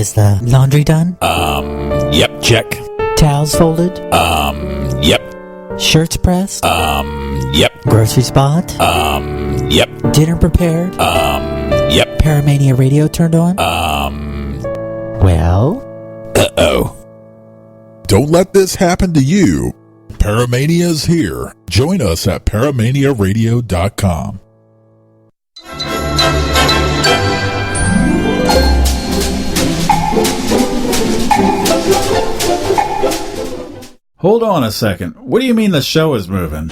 is the laundry done? Yep, check. Towels folded? Yep. Shirts pressed? Yep. Groceries bought? Yep. Dinner prepared? Yep. Paramania radio turned on? Well? Uh-oh. Don't let this happen to you. Paramania's here. Join us at paramaniaradio.com. Hold on a second. What do you mean the show is moving?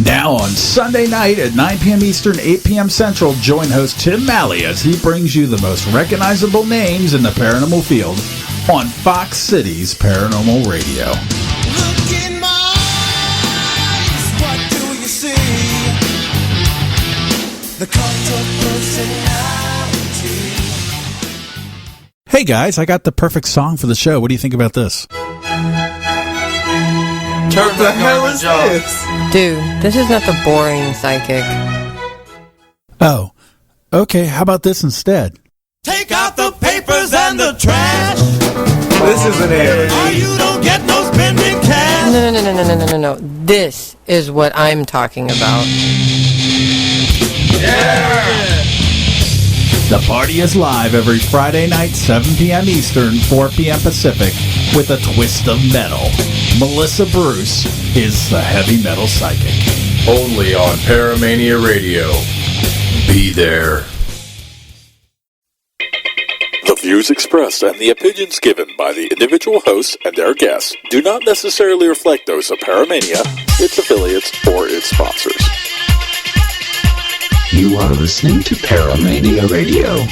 Now on Sunday night at 9 p.m. Eastern, 8 p.m. Central, join host Tim Malley as he brings you the most recognizable names in the paranormal field on Fox Cities Paranormal Radio. Look in my eyes, what do you see? The cult of personality. Hey guys, I got the perfect song for the show. What do you think about this? What the hell is this? Dude, this is not the boring psychic. Oh, okay, how about this instead? Take out the papers and the trash. This isn't it. Or you don't get no spending cash. No. This is what I'm talking about. The party is live every Friday night, 7 p.m. Eastern, 4 p.m. Pacific, with a twist of metal. Melissa Bruce is the heavy metal psychic. Only on Paramania Radio. Be there. The views expressed and the opinions given by the individual hosts and their guests do not necessarily reflect those of Paramania, its affiliates, or its sponsors. You are listening to Paramania Radio.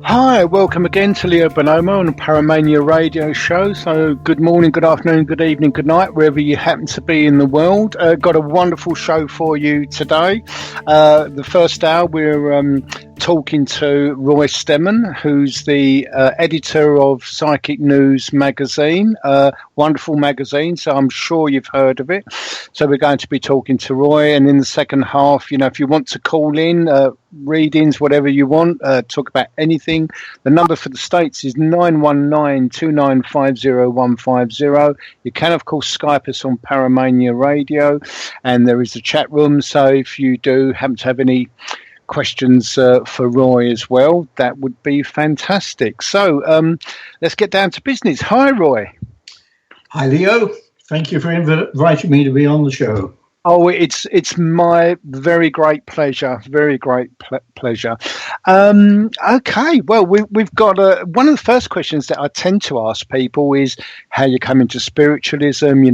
Hi, welcome again to Leo Bonomo on the Paramania Radio Show. So good morning, good afternoon, good evening, good night, wherever you happen to be in the world. Got a wonderful show for you today. The first hour, we're talking to Roy Stemman, who's the editor of Psychic News magazine, wonderful magazine, so I'm sure you've heard of it. So we're going to be talking to Roy, and in the second half, if you want to call in, readings, whatever you want, talk about anything, the number for the States is 919-2950-150. You can, of course, Skype us on Paramania Radio, and there is a chat room, so if you do happen to have any questions for Roy as well, that would be fantastic. So let's get down to business. Hi, Roy. Hi, Leo. Thank you for inviting me to be on the show. Oh, it's my very great pleasure. Very great pleasure. Okay, well, we've got one of the first questions that I tend to ask people is how you come into spiritualism.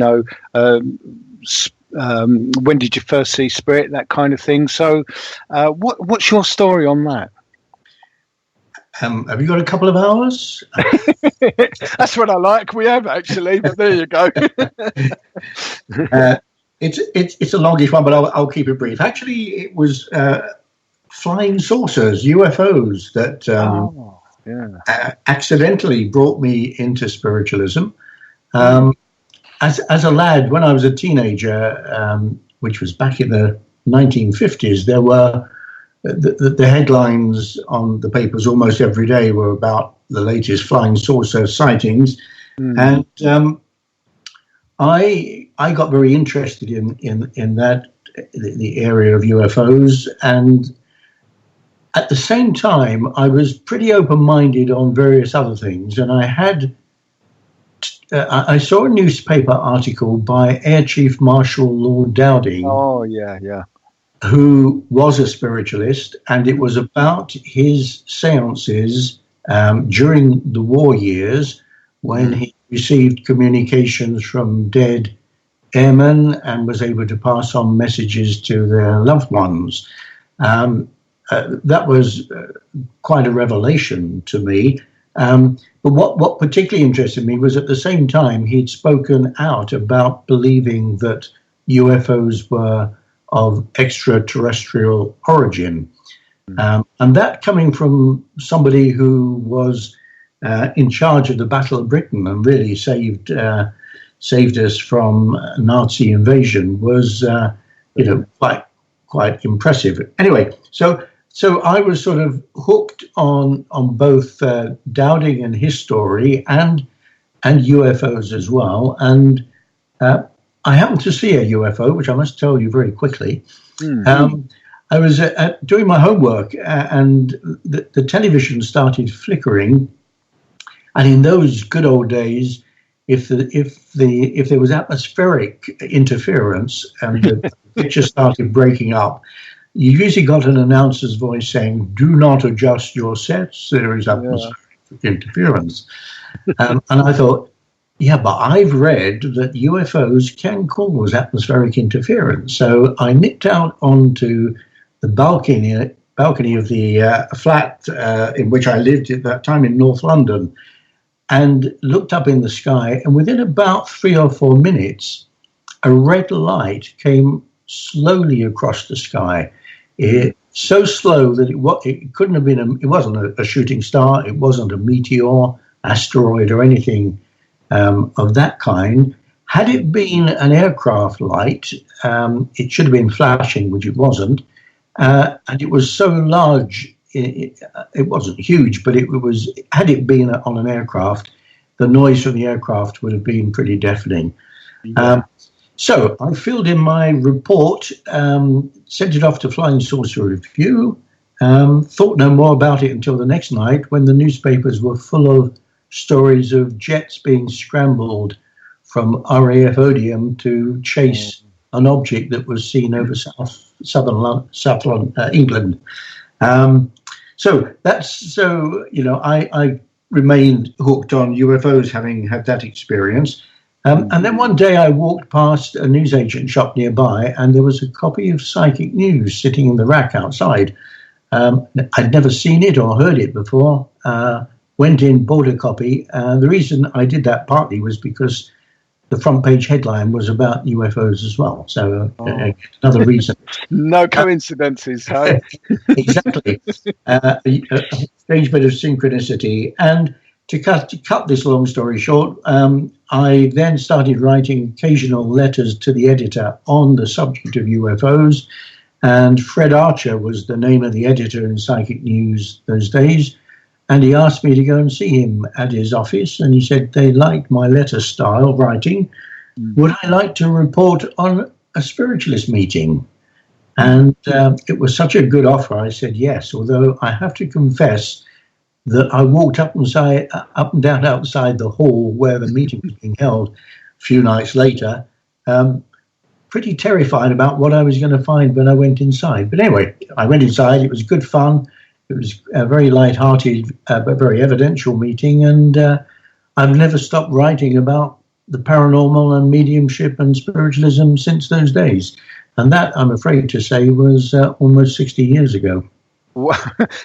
When did you first see spirit? That kind of thing. So, what's your story on that? Have you got a couple of hours? That's what I like. We have actually, but there you go. It's a longish one, but I'll keep it brief. Actually, it was flying saucers, UFOs, that accidentally brought me into spiritualism. As a lad, when I was a teenager, which was back in the 1950s, there were the headlines on the papers almost every day were about the latest flying saucer sightings, and I got very interested in that, the area of UFOs, and at the same time, I was pretty open-minded on various other things, and I saw a newspaper article by Air Chief Marshal Lord Dowding. Oh, yeah. who was a spiritualist, and it was about his seances during the war years when he received communications from dead airmen and was able to pass on messages to their loved ones. That was quite a revelation to me. But what particularly interested me was at the same time he'd spoken out about believing that UFOs were of extraterrestrial origin. And that coming from somebody who was in charge of the Battle of Britain and really saved us from Nazi invasion was, quite impressive. Anyway, so I was sort of hooked on both Dowding and his story and UFOs as well. And I happened to see a UFO, which I must tell you very quickly. I was doing my homework, and the television started flickering. And in those good old days, if there was atmospheric interference and the picture started breaking up, you usually got an announcer's voice saying, "Do not adjust your sets. There is atmospheric interference." And I thought, yeah, but I've read that UFOs can cause atmospheric interference. So I nipped out onto the balcony of the flat in which I lived at that time in North London, and looked up in the sky. And within about 3 or 4 minutes, a red light came slowly across the sky. So slow that it couldn't have been. It wasn't a shooting star. It wasn't a meteor, asteroid, or anything of that kind. Had it been an aircraft light, it should have been flashing, which it wasn't. And it was so large, it wasn't huge, but it was. Had it been on an aircraft, the noise from the aircraft would have been pretty deafening. So I filled in my report, sent it off to Flying Saucer Review, thought no more about it until the next night when the newspapers were full of stories of jets being scrambled from RAF Odium to chase an object that was seen over southern England. I remained hooked on UFOs, having had that experience. And then one day I walked past a newsagent shop nearby, and there was a copy of Psychic News sitting in the rack outside. I'd never seen it or heard it before. Went in, bought a copy. The reason I did that partly was because the front page headline was about UFOs as well. So another reason. No coincidences, hey? Exactly. A strange bit of synchronicity. And to cut this long story short, I then started writing occasional letters to the editor on the subject of UFOs. And Fred Archer was the name of the editor in Psychic News those days. And he asked me to go and see him at his office. And he said they liked my letter style writing. Would I like to report on a spiritualist meeting? And it was such a good offer. I said yes, although I have to confess that I walked up and down outside the hall where the meeting was being held a few nights later, pretty terrified about what I was going to find when I went inside. But anyway, I went inside. It was good fun. It was a very light-hearted but very evidential meeting, and I've never stopped writing about the paranormal and mediumship and spiritualism since those days. And that, I'm afraid to say, was almost 60 years ago.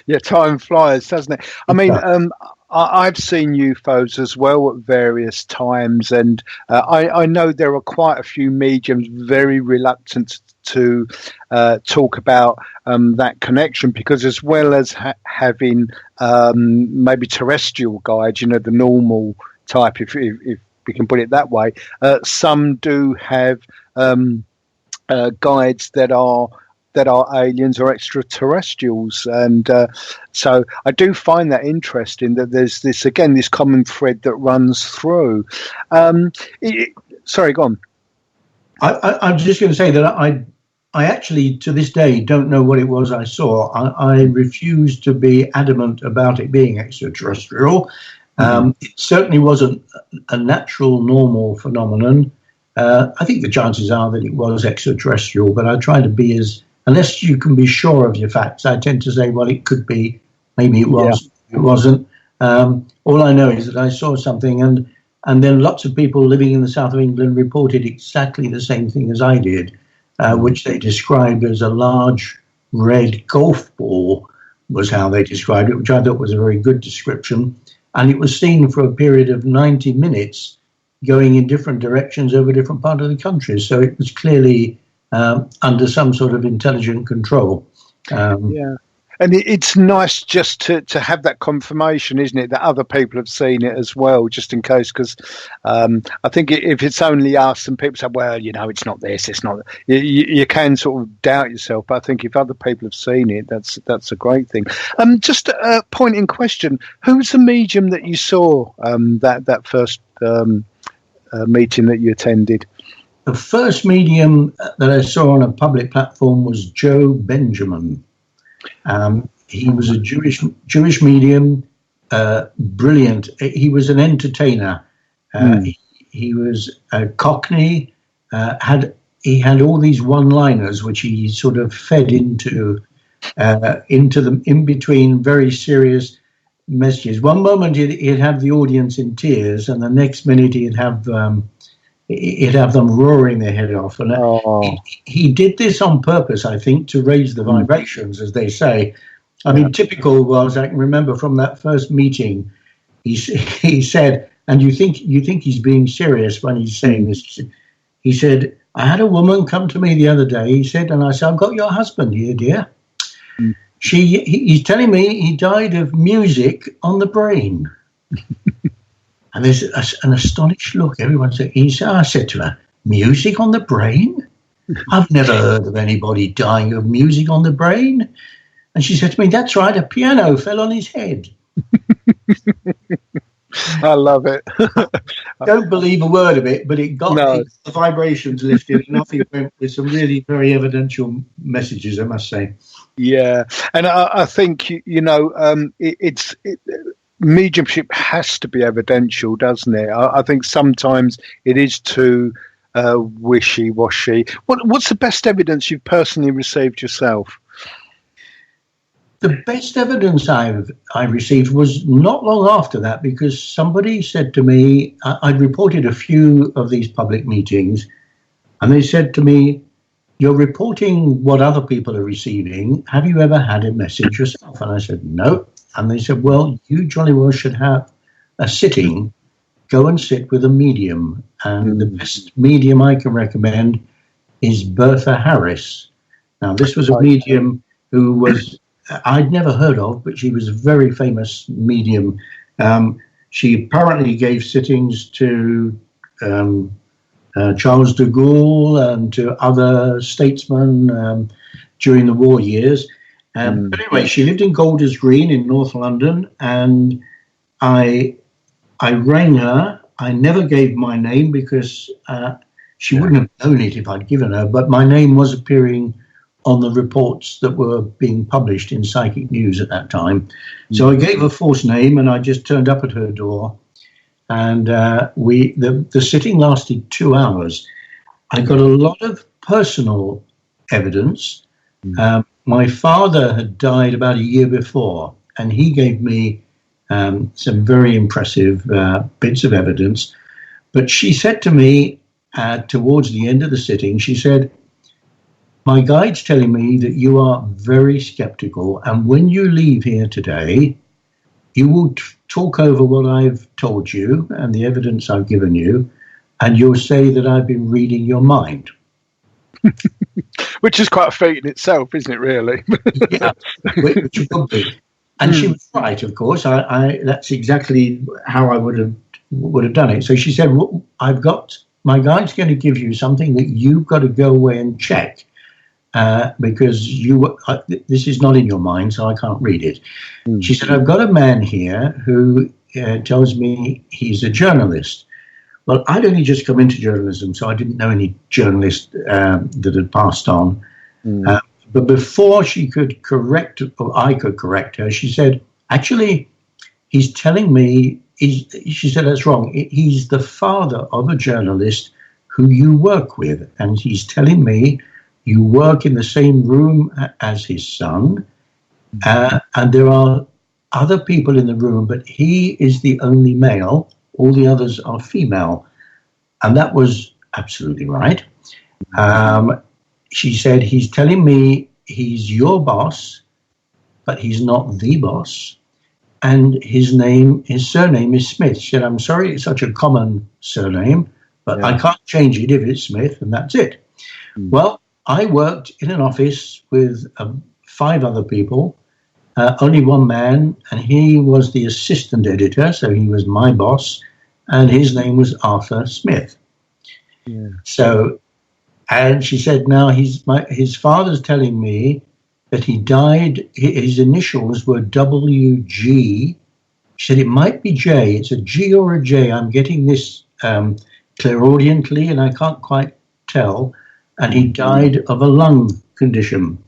Yeah, time flies, doesn't it? I mean, I've seen UFOs as well at various times, and I know there are quite a few mediums very reluctant to talk about that connection, because as well as having maybe terrestrial guides, the normal type, if we can put it that way, some do have guides that are aliens or extraterrestrials, and so I do find that interesting that there's this common thread that runs through. Sorry, go on. I'm just going to say that I actually, to this day, don't know what it was I saw. I refuse to be adamant about it being extraterrestrial. It certainly wasn't a natural, normal phenomenon. I think the chances are that it was extraterrestrial, but I try to be as unless you can be sure of your facts, I tend to say, well, it could be, maybe it was, it wasn't. All I know is that I saw something, and then lots of people living in the south of England reported exactly the same thing as I did, which they described as a large red golf ball, was how they described it, which I thought was a very good description. And it was seen for a period of 90 minutes going in different directions over different parts of the country. So it was clearly under some sort of intelligent control. And it's nice just to have that confirmation, isn't it, that other people have seen it as well, just in case, because I think if it's only us and people say, well, it's not this, it's not, you can sort of doubt yourself. But I think if other people have seen it, that's a great thing. Just a point in question, who was the medium that you saw that first meeting that you attended? The first medium that I saw on a public platform was Joe Benjamin. He was a Jewish medium, brilliant. He was an entertainer. He was a Cockney. He had all these one-liners which he sort of fed into them in between very serious messages. One moment he'd have the audience in tears, and the next minute he'd have them roaring their head off. And he did this on purpose, I think, to raise the vibrations, as they say. I mean, typical was, I can remember from that first meeting, he said, and you think he's being serious when he's saying this. He said, I had a woman come to me the other day, he said, and I said, I've got your husband here, dear. He's telling me he died of music on the brain. And there's an astonished look. Everyone said, I said to her, music on the brain? I've never heard of anybody dying of music on the brain. And she said to me, that's right, a piano fell on his head. I love it. Don't believe a word of it, but it got the vibrations lifted, and off he went with some really very evidential messages, I must say. Yeah, and I think, mediumship has to be evidential, doesn't it? I think sometimes it is too wishy-washy. What's the best evidence you've personally received yourself? The best evidence I received was not long after that, because somebody said to me, I'd reported a few of these public meetings, and they said to me, you're reporting what other people are receiving. Have you ever had a message yourself? And I said, no. And they said, well, you jolly well should have a sitting. Go and sit with a medium. And the best medium I can recommend is Bertha Harris. Now, this was a medium who was, I'd never heard of, but she was a very famous medium. She apparently gave sittings to Charles de Gaulle and to other statesmen during the war years. But anyway, she lived in Golders Green in North London, and I rang her. I never gave my name because she wouldn't have known it if I'd given her, but my name was appearing on the reports that were being published in Psychic News at that time. So I gave a false name, and I just turned up at her door, and the sitting lasted 2 hours. I got a lot of personal evidence. My father had died about a year before, and he gave me some very impressive bits of evidence. But she said to me towards the end of the sitting, she said, my guide's telling me that you are very skeptical, and when you leave here today, you will talk over what I've told you and the evidence I've given you, and you'll say that I've been reading your mind. Which is quite a feat in itself, isn't it, really? Yeah, which would be. And she was right, of course. That's exactly how I would have done it. So she said, well, my guide's going to give you something that you've got to go away and check. Because this is not in your mind, so I can't read it. She said, I've got a man here who tells me he's a journalist. Well, I'd only just come into journalism, so I didn't know any journalists that had passed on. But before she could correct, or I could correct her, she said, actually, he's telling me, she said, that's wrong. He's the father of a journalist who you work with, and he's telling me You work in the same room as his son, and there are other people in the room, but he is the only male. All the others are female. And that was absolutely right. She said, he's telling me he's your boss, but he's not the boss. And his surname is Smith. She said, I'm sorry, it's such a common surname, but I can't change it if it's Smith, and that's it. Well, I worked in an office with 5 other people, only one man, and he was the assistant editor, so he was my boss, and his name was Arthur Smith. Yeah. So, and she said, now his father's telling me that he died, his initials were WG. She said, it might be J, it's a G or a J. I'm getting this clairaudiently, and I can't quite tell. And he died of a lung condition.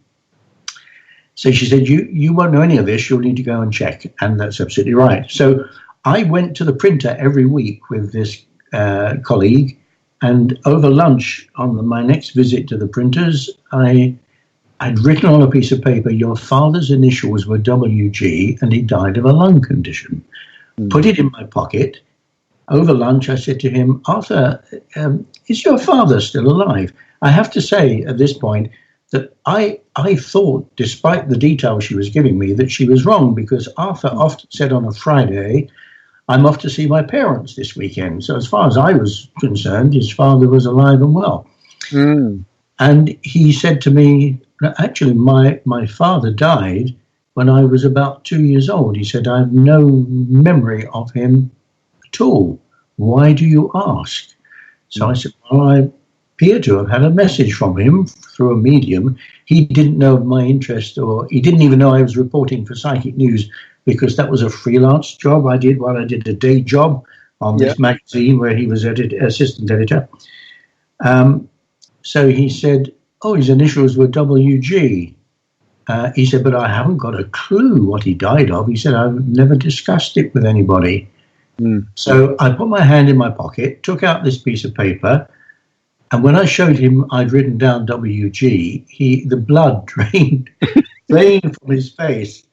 So she said, you won't know any of this, you'll need to go and check. And that's absolutely right. So I went to the printer every week with this colleague, and over lunch on my next visit to the printers, I'd written on a piece of paper, your father's initials were WG and he died of a lung condition. Put it in my pocket. Over lunch, I said to him, Arthur, is your father still alive? I have to say at this point that I thought, despite the details she was giving me, that she was wrong, because Arthur often said on a Friday, I'm off to see my parents this weekend. So as far as I was concerned, his father was alive and well. And he said to me, actually, my father died when I was about 2 years old. He said, I have no memory of him at all. Why do you ask? So I said, well, I appear to have had a message from him through a medium. He didn't know of my interest, or he didn't even know I was reporting for Psychic News, because that was a freelance job I did while I did a day job on this magazine where he was assistant editor. So he said, oh, his initials were WG. He said, but I haven't got a clue what he died of. He said, I've never discussed it with anybody. So I put my hand in my pocket, took out this piece of paper, and when I showed him I'd written down WG, the blood drained from his face.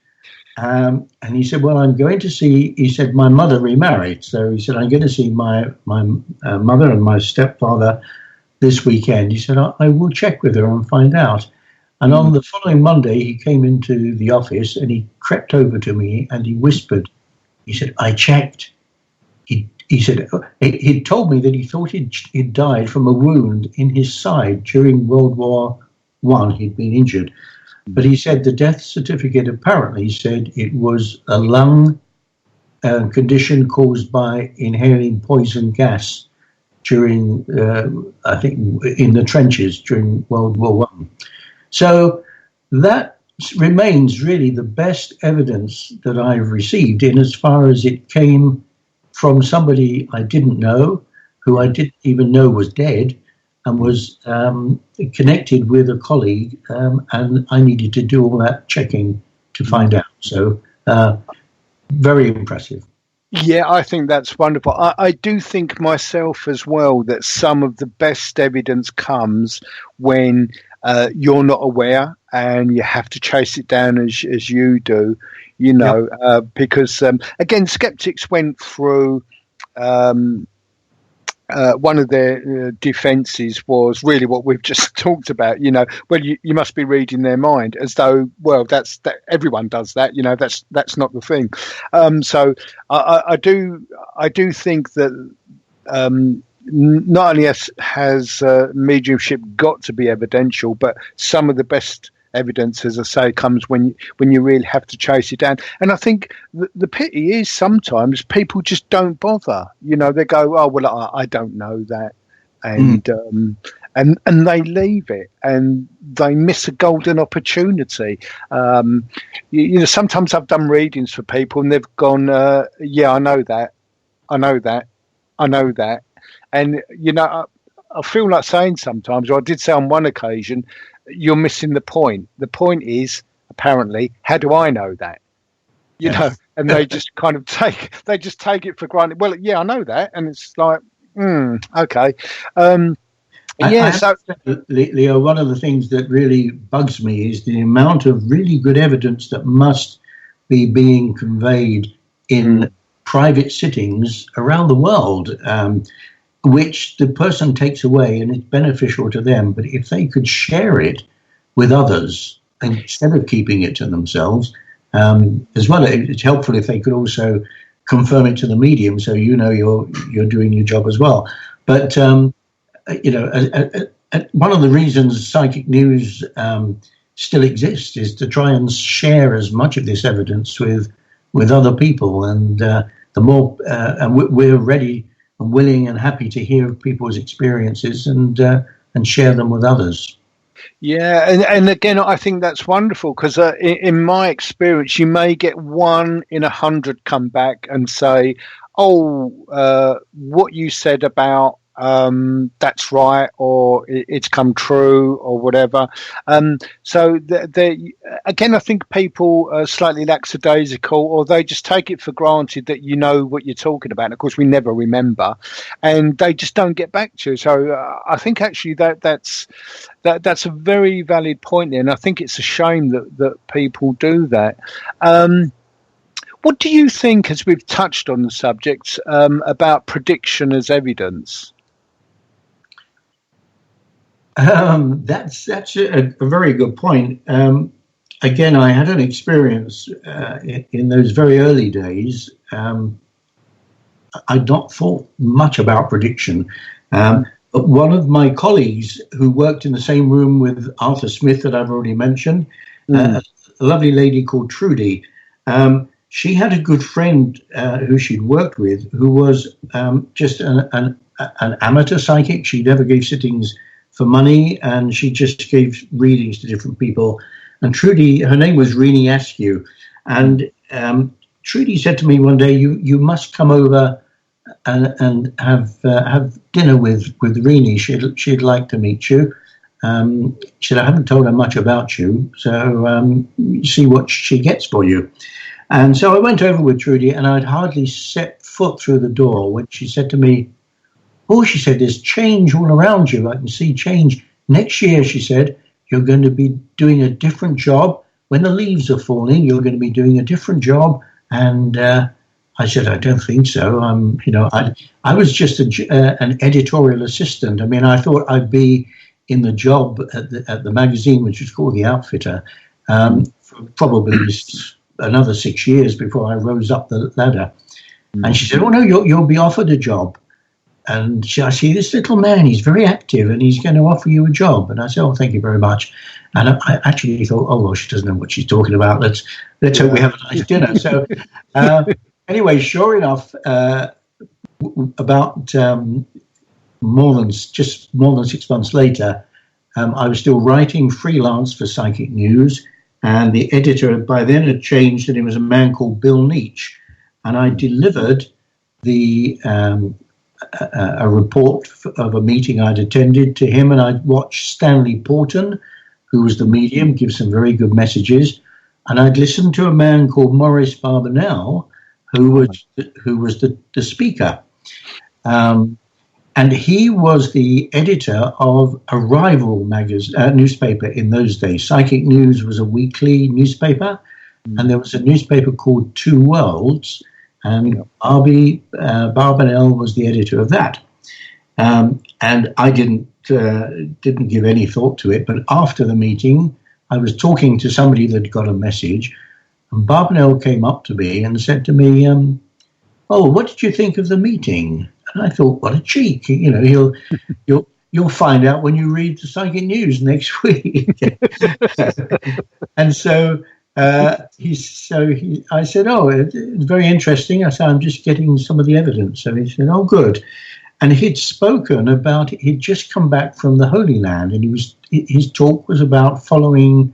And he said, well, I'm going to see, he said, my mother remarried. So he said, I'm going to see my mother and my stepfather this weekend. He said, I will check with her and find out. And on the following Monday, he came into the office and he crept over to me and he whispered, he said, I checked. He said, he'd told me that he thought he'd died from a wound in his side during World War I. He'd been injured. But he said the death certificate apparently said it was a lung condition caused by inhaling poison gas during, I think, in the trenches during World War I. So that remains really the best evidence that I've received, in as far as it came from somebody I didn't know, who I didn't even know was dead, and was connected with a colleague, and I needed to do all that checking to find out. So very impressive. Yeah, I think that's wonderful. I do think myself as well that some of the best evidence comes when you're not aware and you have to chase it down as you do, you know, because, again, skeptics went through... one of their defences was really what we've just talked about. You know, well, you must be reading their mind, as though, well, that everyone does that. You know, that's not the thing. So I do think that not only has mediumship got to be evidential, but some of the best evidence, as I say, comes when you really have to chase it down. And I think the pity is sometimes people just don't bother. You know, they go, oh well, I don't know that, and they leave it, and they miss a golden opportunity. You know, sometimes I've done readings for people, and they've gone, yeah, I know that, and you know, I feel like saying sometimes, or I did say on one occasion, you're missing the point. The point is, apparently, how do I know that? You know, and they just kind of take it for granted. Well, yeah, I know that, and it's like, okay. Yeah, I have so to say, Leo, one of the things that really bugs me is the amount of really good evidence that must be being conveyed in private sittings around the world, which the person takes away and it's beneficial to them. But if they could share it with others instead of keeping it to themselves, as well, it's helpful if they could also confirm it to the medium, so you know you're doing your job as well. But one of the reasons Psychic News still exists is to try and share as much of this evidence with other people, and the more and we're ready and willing and happy to hear people's experiences and share them with others. yeah, and again, I think that's wonderful because in my experience, you may get 1 in 100 come back and say, "Oh, what you said about that's right," or "It's come true," or whatever. So again, I think people are slightly lackadaisical, or they just take it for granted that you know what you're talking about. And of course, we never remember, and they just don't get back to you. So I think actually that's a very valid point there, and I think it's a shame that people do that. What do you think, as we've touched on the subject, about prediction as evidence? That's a very good point. Again, I had an experience in those very early days. I'd not thought much about prediction. But one of my colleagues who worked in the same room with Arthur Smith that I've already mentioned, a lovely lady called Trudy, she had a good friend who she'd worked with who was just an amateur psychic. She never gave sittings for money, and she just gave readings to different people. And Trudy, her name was Rini Askew, and Trudy said to me one day, "You must come over and have dinner with Rini. She'd like to meet you." She said, "I haven't told her much about you, so see what she gets for you." And so I went over with Trudy, and I'd hardly set foot through the door when she said to me, "Oh," she said, "there's change all around you. I can see change. Next year," she said, "you're going to be doing a different job. When the leaves are falling, you're going to be doing a different job." And I said, "I don't think so. I was just an editorial assistant. I mean, I thought I'd be in the job at the magazine, which was called The Outfitter, for probably another 6 years before I rose up the ladder." And she said, "Oh no, you'll be offered a job. And I see this little man, he's very active and he's going to offer you a job." And I said, "Oh, thank you very much." And I actually thought, "Oh, well, she doesn't know what she's talking about. Let's hope we have a nice dinner." So anyway, sure enough, about more than 6 months later, I was still writing freelance for Psychic News, and the editor by then had changed, and it was a man called Bill Neach. And I delivered a report of a meeting I'd attended to him, and I'd watched Stanley Porton, who was the medium, give some very good messages, and I'd listened to a man called Maurice Barbanel, who was the speaker, and he was the editor of a rival newspaper in those days. Psychic News was a weekly newspaper, and there was a newspaper called Two Worlds, and Barbanel was the editor of that. And I didn't give any thought to it, but after the meeting, I was talking to somebody that got a message, and Barbanel came up to me and said to me, "Oh, what did you think of the meeting?" And I thought, what a cheek! You'll find out when you read the Psychic News next week. And so I said, "Oh, it's very interesting." I said, "I'm just getting some of the evidence." So he said, "Oh, good." And he'd spoken about, he'd just come back from the Holy Land, and his talk was about following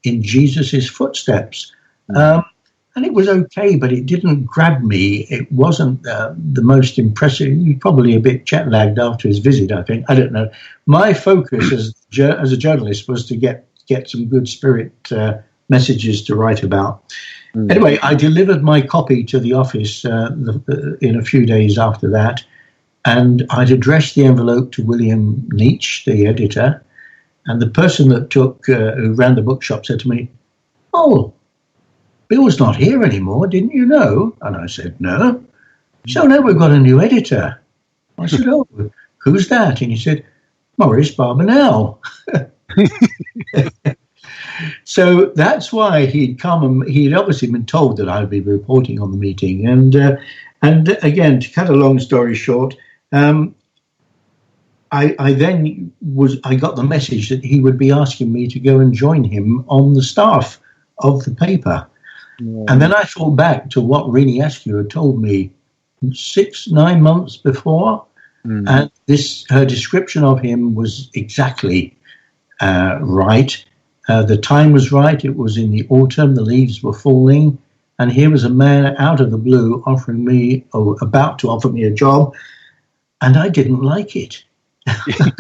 in Jesus's footsteps. And it was okay, but it didn't grab me. It wasn't the most impressive. He was probably a bit jet lagged after his visit, I think. I don't know. My focus as a journalist was to get some good spirit messages to write about. Anyway, I delivered my copy to the office in a few days after that, and I'd addressed the envelope to William Nietzsche, the editor, and the person that who ran the bookshop said to me, "Oh, Bill's not here anymore, didn't you know?" And I said, "No." "So now we've got a new editor." I said, "Oh, who's that?" And he said, "Maurice Barbanel." So that's why he'd come, and he'd obviously been told that I'd be reporting on the meeting. And again, to cut a long story short, I got the message that he would be asking me to go and join him on the staff of the paper. Yeah. And then I thought back to what Rini Askew had told me 6-9 months before, and her description of him was exactly right. The time was right. It was in the autumn. The leaves were falling, and here was a man out of the blue about to offer me a job, and I didn't like it. I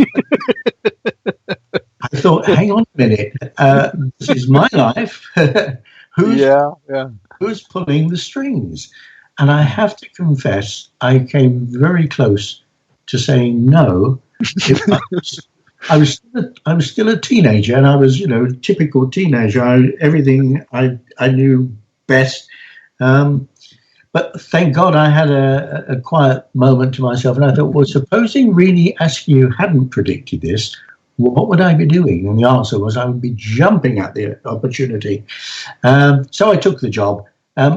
thought, hang on a minute, this is my life. Who's pulling the strings? And I have to confess, I came very close to saying no. I was still a teenager, and I was, typical teenager. Everything I knew best. But thank God I had a quiet moment to myself, and I thought, well, supposing Rini Askew hadn't predicted this, what would I be doing? And the answer was I would be jumping at the opportunity. So I took the job.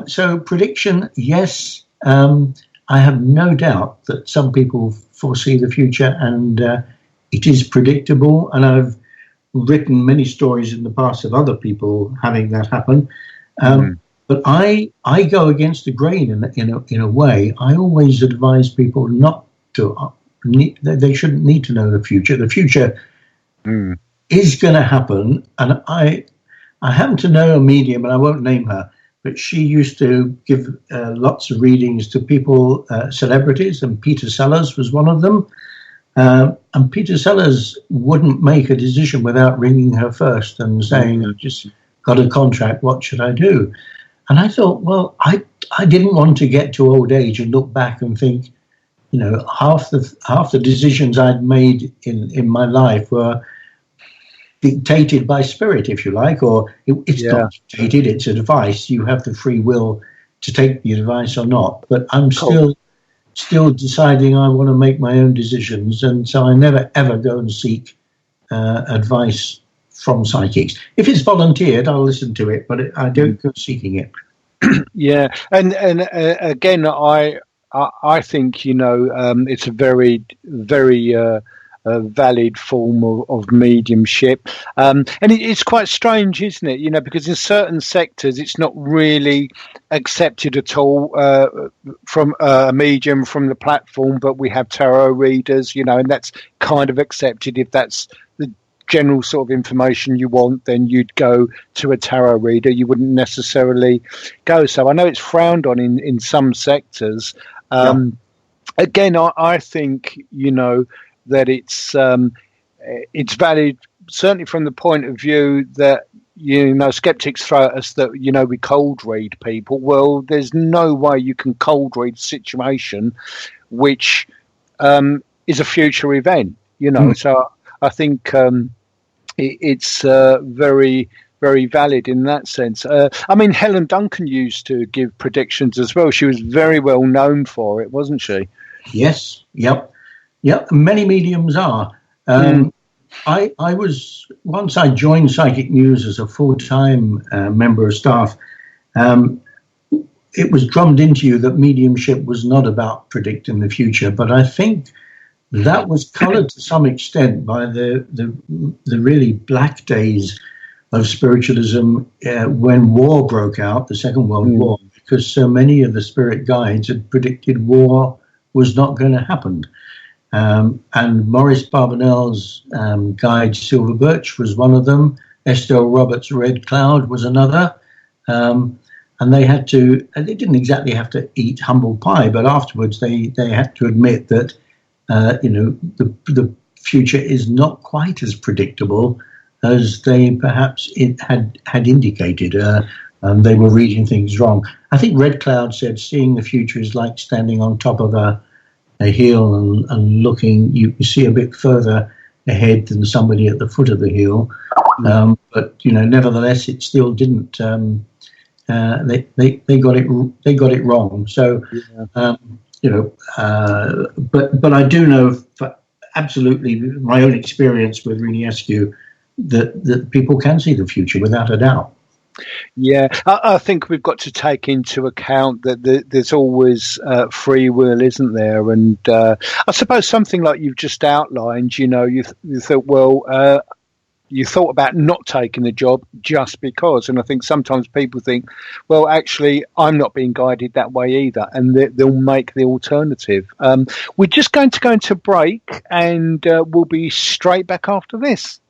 So prediction, yes. I have no doubt that some people foresee the future, and it is predictable. And I've written many stories in the past of other people having that happen. But I go against the grain in a way. I always advise people not to. They shouldn't need to know the future. The future is going to happen. And I happen to know a medium, and I won't name her, but she used to give lots of readings to people, celebrities, and Peter Sellers was one of them. And Peter Sellers wouldn't make a decision without ringing her first and saying, "I've just got a contract. What should I do?" And I thought, well, I didn't want to get to old age and look back and think, half the decisions I'd made in my life were dictated by spirit, if you like, or it's not dictated, it's advice. You have the free will to take the advice or not. But I'm still deciding I want to make my own decisions, and so I never ever go and seek advice from psychics. If it's volunteered, I'll listen to it, but I don't go seeking it. Yeah, and again, I think it's a very valid form of mediumship, and it's quite strange, isn't it? Because in certain sectors it's not really accepted at all from a medium from the platform, but we have tarot readers, and that's kind of accepted. If that's the general sort of information you want, then you'd go to a tarot reader. You wouldn't necessarily go. So I know it's frowned on in some sectors. Again, I think that it's valid, certainly from the point of view that skeptics throw at us that we cold read people. Well, there's no way you can cold read a situation which is a future event. So I think it's very, very valid in that sense. Helen Duncan used to give predictions as well. She was very well known for it, wasn't she? Yes. Yep. Many mediums are. I was, once I joined Psychic News as a full-time member of staff, it was drummed into you that mediumship was not about predicting the future, but I think that was coloured to some extent by the really black days of spiritualism when war broke out, the Second World War, because so many of the spirit guides had predicted war was not going to happen. And Maurice Barbanel's guide, Silver Birch, was one of them. Estelle Roberts' Red Cloud was another. And they didn't exactly have to eat humble pie, but afterwards they had to admit that the future is not quite as predictable as they perhaps had indicated. And they were reading things wrong. I think Red Cloud said, seeing the future is like standing on top of a a hill and looking, you see a bit further ahead than somebody at the foot of the hill. But nevertheless, it still didn't. They got it wrong. So but I do know for absolutely my own experience with Ionescu that people can see the future without a doubt. Yeah, I think we've got to take into account that there's always free will, isn't there? And I suppose something like you've just outlined, you thought, well, you thought about not taking the job just because. And I think sometimes people think, well, actually, I'm not being guided that way either. And they'll make the alternative. We're just going to go into break and we'll be straight back after this.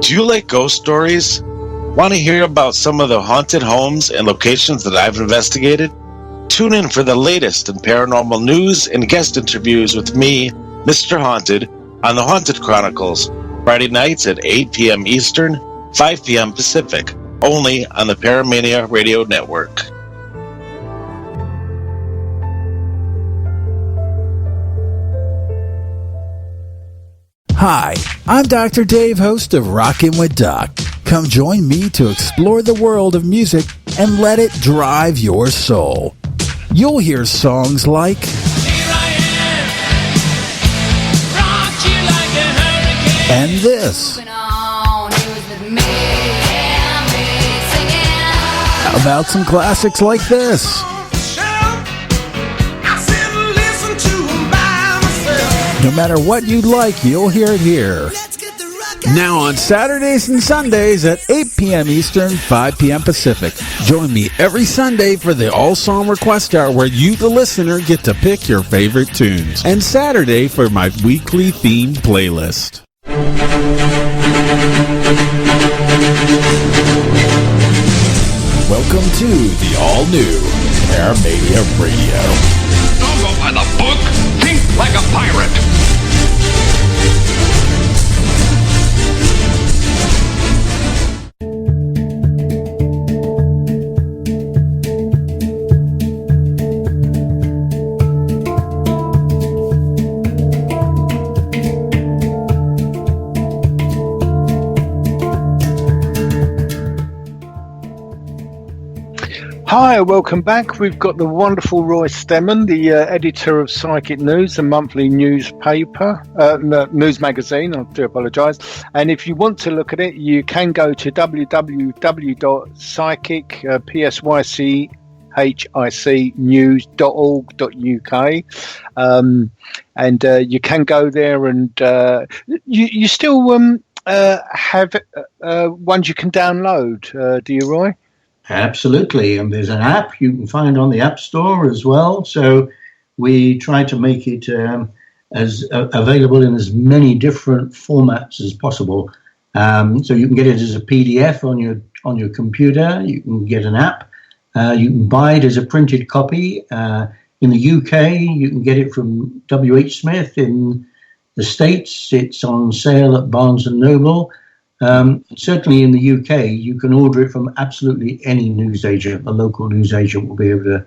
Do you like ghost stories? Want to hear about some of the haunted homes and locations that I've investigated? Tune in for the latest in paranormal news and guest interviews with me, Mr. Haunted, on the Haunted Chronicles, Friday nights at 8 p.m. Eastern, 5 p.m. Pacific, only on the Paramania Radio Network. Hi, I'm Dr. Dave, host of Rockin' with Doc. Come join me to explore the world of music and let it drive your soul. You'll hear songs like and this about some classics like this. No matter what you like, you'll hear it here. Now on Saturdays and Sundays at 8 p.m. Eastern, 5 p.m. Pacific. Join me every Sunday for the All Song Request Hour, where you, the listener, get to pick your favorite tunes. And Saturday for my weekly themed playlist. Welcome to the all-new Paramania Radio. Don't go by the book. Think like a pirate. Hi, welcome back. We've got the wonderful Roy Stemman, the editor of Psychic News, the monthly newspaper, news magazine. I do apologise. And if you want to look at it, you can go to www.psychic.news.org.uk, and you can go there, and you still have ones you can download, do you, Roy? Absolutely, and there's an app you can find on the App Store as well. So we try to make it as available in as many different formats as possible. So you can get it as a PDF on your computer. You can get an app. You can buy it as a printed copy. In the UK, you can get it from W.H. Smith. In the States, it's on sale at Barnes & Noble. Certainly in the UK, you can order it from absolutely any newsagent. A local newsagent will be able to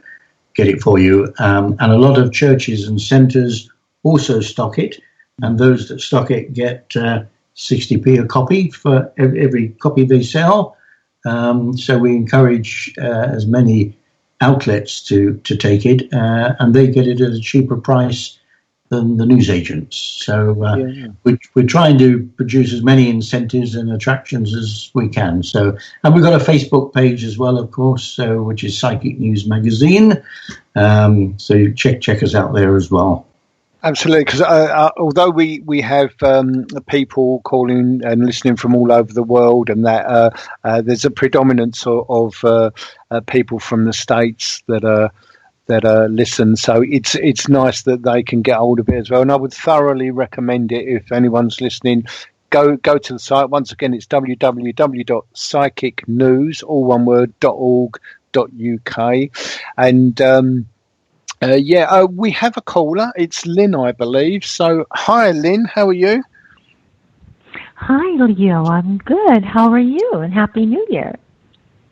get it for you. And a lot of churches and centres also stock it. And those that stock it get 60p a copy for every copy they sell. So we encourage as many outlets to take it. And they get it at a cheaper price than the newsagents. So we're trying to produce as many incentives and attractions as we can. So, and we've got a Facebook page as well, of course, which is Psychic News Magazine. So you check us out there as well. Absolutely, because although we have people calling and listening from all over the world, and that there's a predominance of people from the States that listen, so it's nice that they can get hold of it as well. And I would thoroughly recommend it if anyone's listening. Go to the site. Once again, it's www.psychicnews, all one word, .org.uk. And we have a caller. It's Lynn, I believe. So hi, Lynn. How are you? Hi, Leo. I'm good. How are you? And Happy New Year.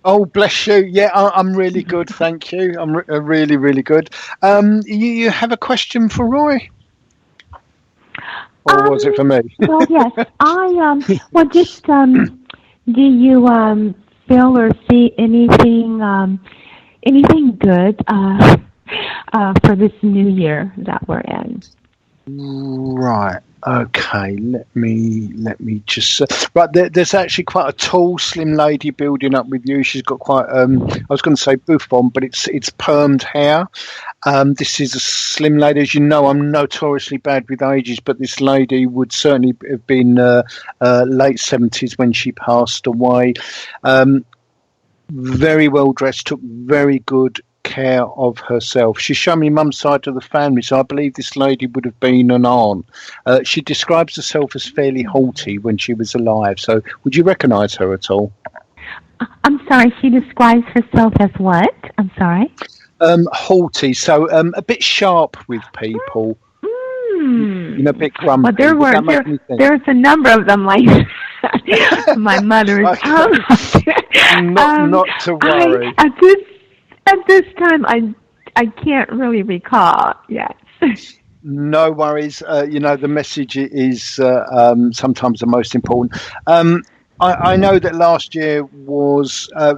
Oh, bless you. Yeah, I'm really good, thank you. I'm really, really good. You have a question for Roy? Or was it for me? Well, yes. Do you feel or see anything good for this new year that we're in? Right. Okay, let me just right there's actually quite a tall, slim lady building up with you. She's got quite I was going to say bouffant, but it's permed hair. This is a slim lady. As you know, I'm notoriously bad with ages, but this lady would certainly have been late 70s when she passed away. Very well dressed, took very good care of herself. She's shown me mum's side of the family, so I believe this lady would have been an aunt. She describes herself as fairly haughty when she was alive. So would you recognise her at all? I'm sorry, she describes herself as what? I'm sorry? Haughty, so a bit sharp with people. A bit grumpy. Well, there's a number of them like my mother's house. Not to worry. At this time, I can't really recall yet. No worries. The message is sometimes the most important. I know that last year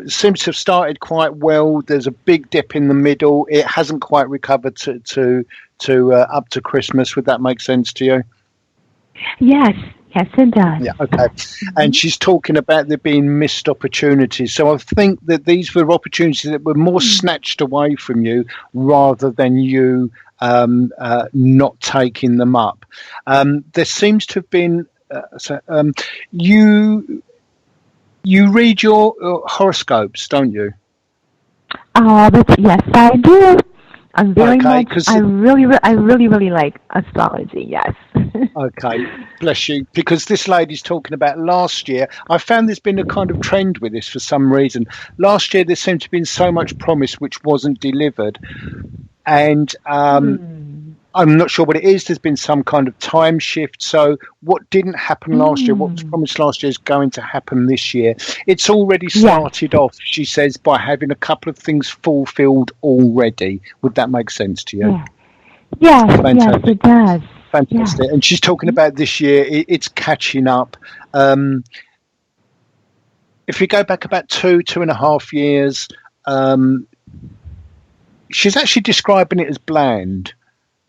seems to have started quite well. There's a big dip in the middle. It hasn't quite recovered to up to Christmas. Would that make sense to you? Yes, it does. Yeah, okay. And she's talking about there being missed opportunities. So I think that these were opportunities that were more snatched away from you rather than you not taking them up. There seems to have been you read your horoscopes, don't you? Yes, I do. I'm very much. I really like astrology. Yes. Okay, bless you. Because this lady's talking about last year. I found there's been a kind of trend with this for some reason. Last year there seemed to have been so much promise which wasn't delivered, and I'm not sure what it is. There's been some kind of time shift. So what didn't happen last year, what was promised last year, is going to happen this year. It's already started off, she says, by having a couple of things fulfilled already. Would that make sense to you? Yeah. Yes, it does. Fantastic. Yeah. And she's talking about this year, it's catching up. If we go back about 2.5 years, she's actually describing it as bland.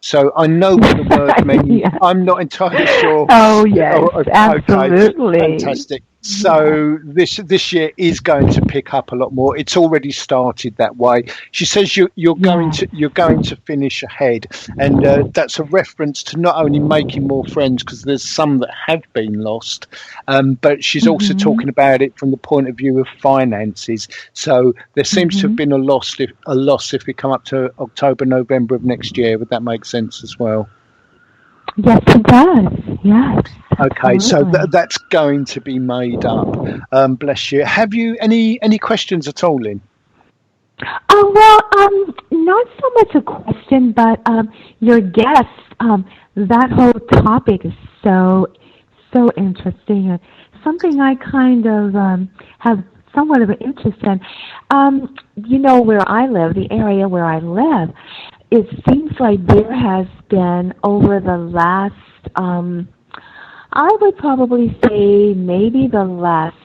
So I know what the word means. I'm not entirely sure. Oh, yes, absolutely. Okay, fantastic. So this year is going to pick up a lot more. It's already started that way. She says you're going to finish ahead, and that's a reference to not only making more friends, because there's some that have been lost, but she's also talking about it from the point of view of finances. So there seems to have been a loss if we come up to October, November of next year. Would that make sense as well? Yes, it does. Yes. Okay, so that's going to be made up. Bless you. Have you any questions at all, Lynn? Not so much a question, but your guest, that whole topic is so interesting, and something I kind of have somewhat of an interest in. Where I live, the area where I live, it seems like there has been over the last, I would probably say maybe the last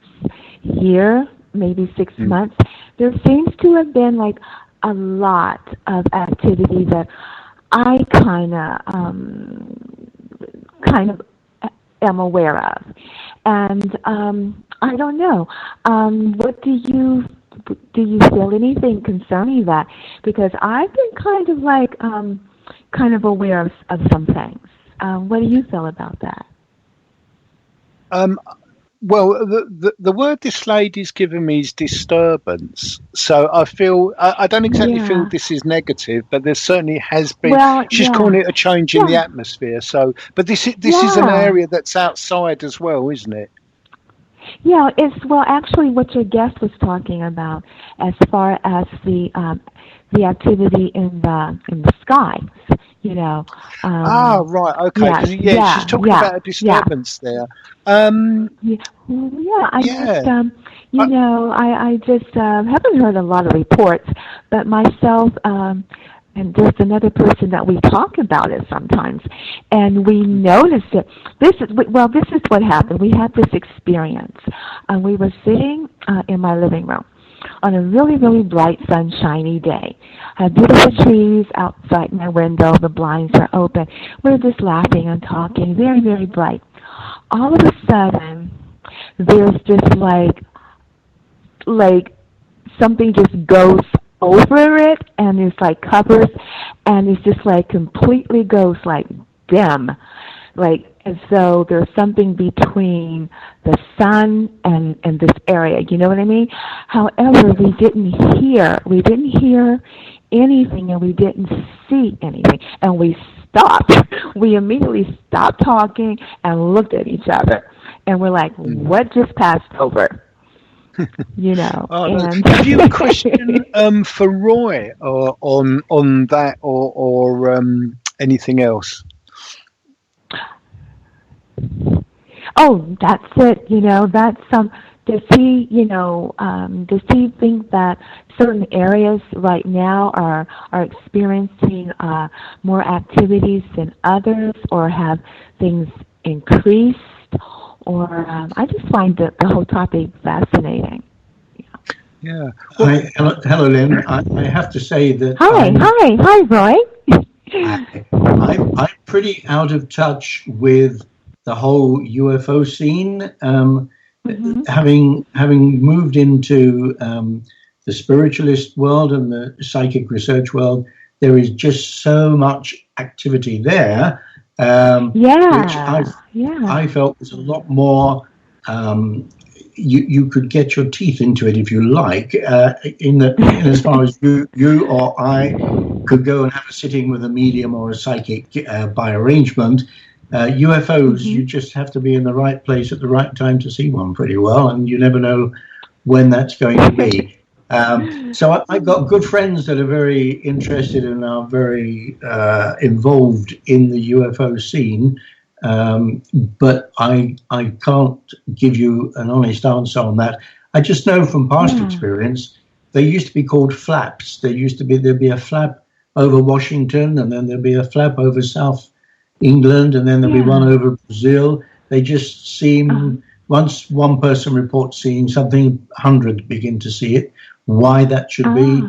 year, maybe 6 months, there seems to have been like a lot of activity that I kind of am aware of. And I don't know. What do you feel anything concerning that? Because I've been kind of aware of some things. What do you feel about that? Well, the word this lady's given me is disturbance. So I feel I don't exactly feel this is negative, but there certainly has been. Well, she's calling it a change in the atmosphere. So, but this is an area that's outside as well, isn't it? Yeah, actually what your guest was talking about as far as the activity in the sky, right, okay. She's talking about a disturbance there. I just haven't heard a lot of reports, but myself and there's another person that we talk about it sometimes, and we noticed it. This is what happened. We had this experience. We were sitting in my living room on a really, really bright, sunshiny day. I had beautiful trees outside my window. The blinds are open. We're just laughing and talking, very, very bright. All of a sudden, there's just like something just goes over it, and it's like covers, and it's just like completely goes like dim, like as though there's something between the sun and this area. You know what I mean? However, we didn't hear anything and we didn't see anything. And we stopped. We immediately stopped talking and looked at each other. And we're like, what just passed over? You know. And have you a question for Roy or on that or anything else? Oh, that's it. You know, that's does he, does he think that certain areas right now are experiencing more activities than others, or have things increased? Or I just find the whole topic fascinating. Yeah. Well, hello, Lynn. I have to say that. Hi, Roy. I'm pretty out of touch with the whole UFO scene. Having moved into the spiritualist world and the psychic research world, there is just so much activity there. Which I felt was a lot more. You could get your teeth into it if you like. In as far as you or I could go and have a sitting with a medium or a psychic by arrangement. UFOs, you just have to be in the right place at the right time to see one pretty well, and you never know when that's going to be. So I've got good friends that are very interested and are very involved in the UFO scene, but I can't give you an honest answer on that. I just know from past experience, they used to be called flaps. There'd be a flap over Washington, and then there'd be a flap over South England, and then there'll be one over Brazil. They just seem, once one person reports seeing something, 100 begin to see it. Why that should be,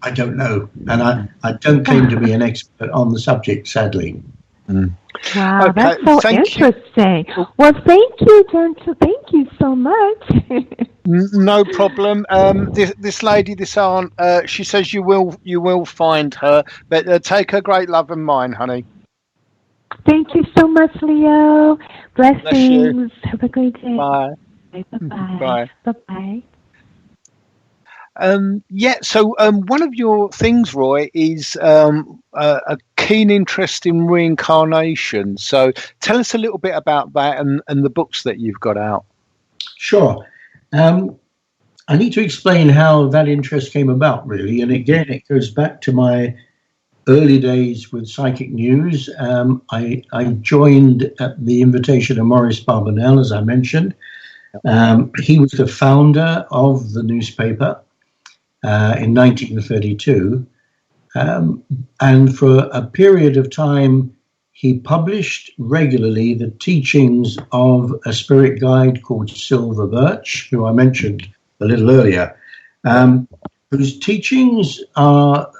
I don't know. And I don't claim to be an expert on the subject, sadly. Wow, okay, that's so interesting. Well, thank you, Jensen. Thank you so much. No problem. This lady, this aunt, she says you will find her, but take her great love and mine, honey. Thank you so much, Leo. Blessings. Have a great day. Bye. Bye-bye. Bye. Bye-bye. So one of your things, Roy, is a keen interest in reincarnation. So tell us a little bit about that and the books that you've got out. Sure. I need to explain how that interest came about, really. And again, it goes back to my early days with Psychic News. I joined at the invitation of Maurice Barbanel, as I mentioned. He was the founder of the newspaper in 1932. And for a period of time, he published regularly the teachings of a spirit guide called Silver Birch, who I mentioned a little earlier, whose teachings are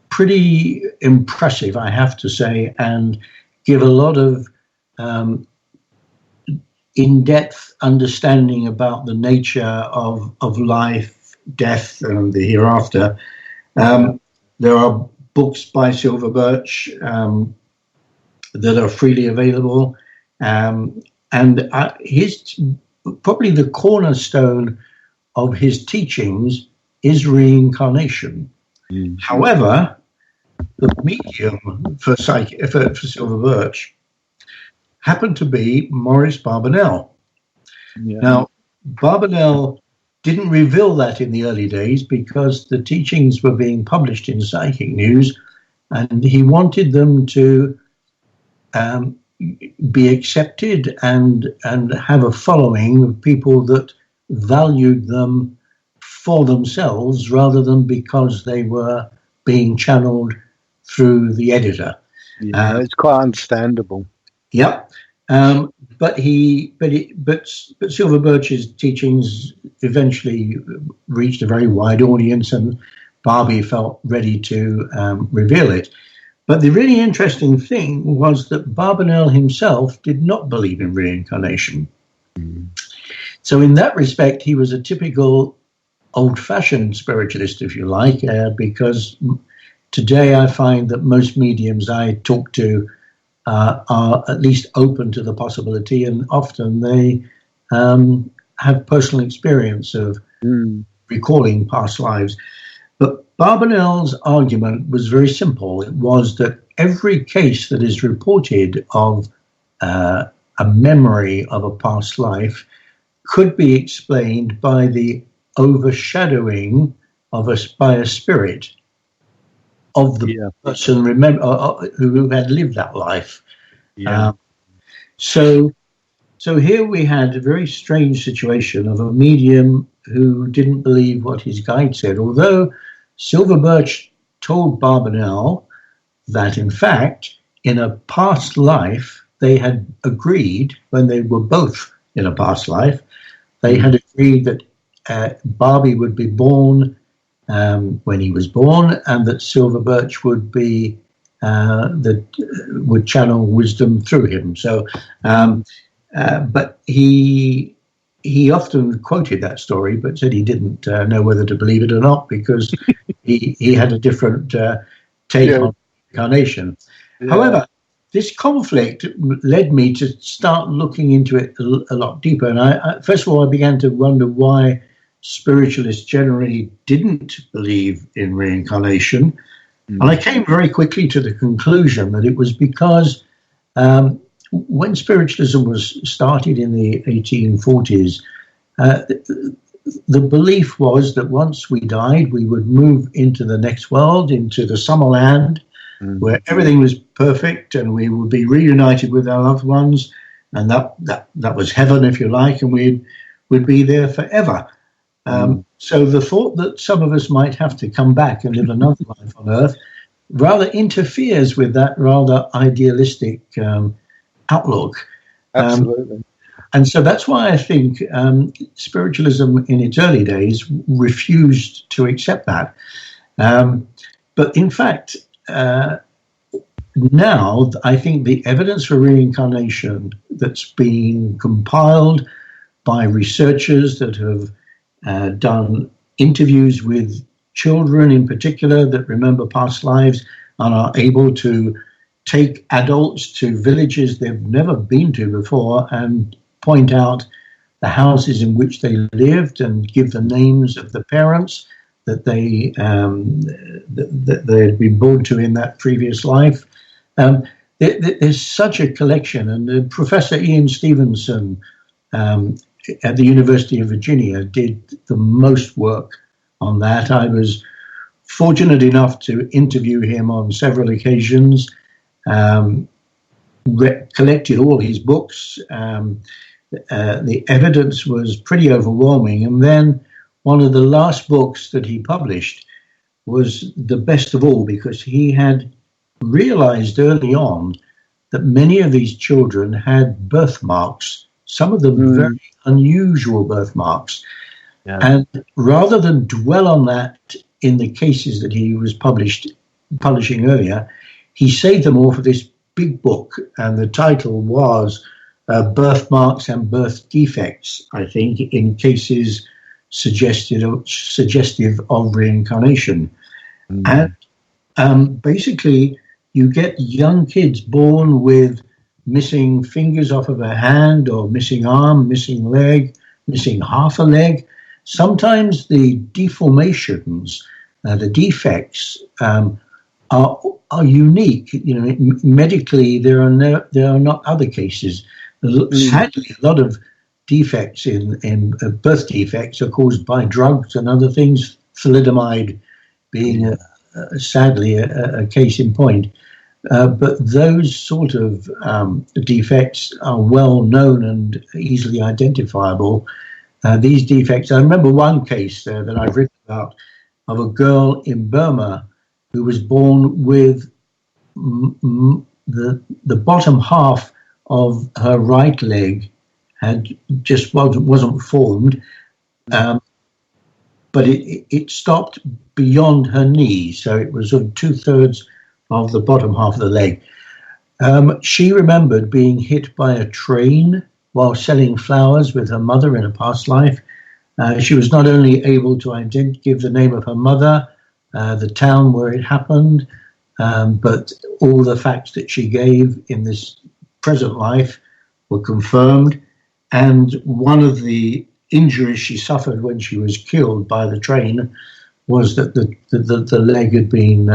pretty impressive, I have to say, and give a lot of in-depth understanding about the nature of life, death, and the hereafter. There are books by Silver Birch that are freely available, and his probably the cornerstone of his teachings is reincarnation. However, the medium for Silver Birch happened to be Maurice Barbanel. Now, Barbanel didn't reveal that in the early days because the teachings were being published in Psychic News, and he wanted them to be accepted and have a following of people that valued them for themselves rather than because they were being channeled through the editor. It's quite understandable. Yep. But Silver Birch's teachings eventually reached a very wide audience, and Barbie felt ready to reveal it. But the really interesting thing was that Barbanel himself did not believe in reincarnation. So in that respect, he was a typical old-fashioned spiritualist, if you like, because today I find that most mediums I talk to are at least open to the possibility, and often they have personal experience of recalling past lives. But Barbanel's argument was very simple. It was that every case that is reported of a memory of a past life could be explained by the overshadowing of us by a spirit of the person who had lived that life. So here we had a very strange situation of a medium who didn't believe what his guide said, although Silver Birch told Barbanel that, in fact, in a past life, they had agreed, when they were both in a past life, they had agreed that Barbie would be born when he was born, and that Silver Birch would be would channel wisdom through him. So, but he often quoted that story, but said he didn't know whether to believe it or not, because he had a different take on incarnation. However, this conflict led me to start looking into it a lot deeper. And I first of all, I began to wonder why spiritualists generally didn't believe in reincarnation. And I came very quickly to the conclusion that it was because when spiritualism was started in the 1840s, the belief was that once we died, we would move into the next world, into the summer land, where everything was perfect, and we would be reunited with our loved ones, and that was heaven, if you like, and we'd be there forever. So the thought that some of us might have to come back and live another life on Earth rather interferes with that rather idealistic outlook. Absolutely. And so that's why I think spiritualism in its early days refused to accept that. But in fact, now I think the evidence for reincarnation that's been compiled by researchers that have done interviews with children in particular that remember past lives and are able to take adults to villages they've never been to before and point out the houses in which they lived and give the names of the parents that they had been born to in that previous life. There's such a collection, and Professor Ian Stevenson at the University of Virginia did the most work on that. I was fortunate enough to interview him on several occasions, collected all his books. The evidence was pretty overwhelming. And then one of the last books that he published was the best of all, because he had realized early on that many of these children had birthmarks, some of them very unusual birthmarks. And rather than dwell on that in the cases that he was publishing earlier, he saved them all for this big book. And the title was Birthmarks and Birth Defects, I think, in cases suggestive of reincarnation. And basically, you get young kids born with missing fingers off of a hand, or missing arm, missing leg, missing half a leg. Sometimes the deformations, the defects, are unique. You know, medically, there are not other cases. Sadly, a lot of defects in birth defects are caused by drugs and other things. Thalidomide being sadly a case in point. But those sort of defects are well known and easily identifiable. These defects, I remember one case that I've written about of a girl in Burma who was born with the bottom half of her right leg had just wasn't formed, but it stopped beyond her knee, so it was sort of 2/3 of the bottom half of the leg. She remembered being hit by a train while selling flowers with her mother in a past life. She was not only able to give the name of her mother, the town where it happened, but all the facts that she gave in this present life were confirmed. And one of the injuries she suffered when she was killed by the train was that the leg had been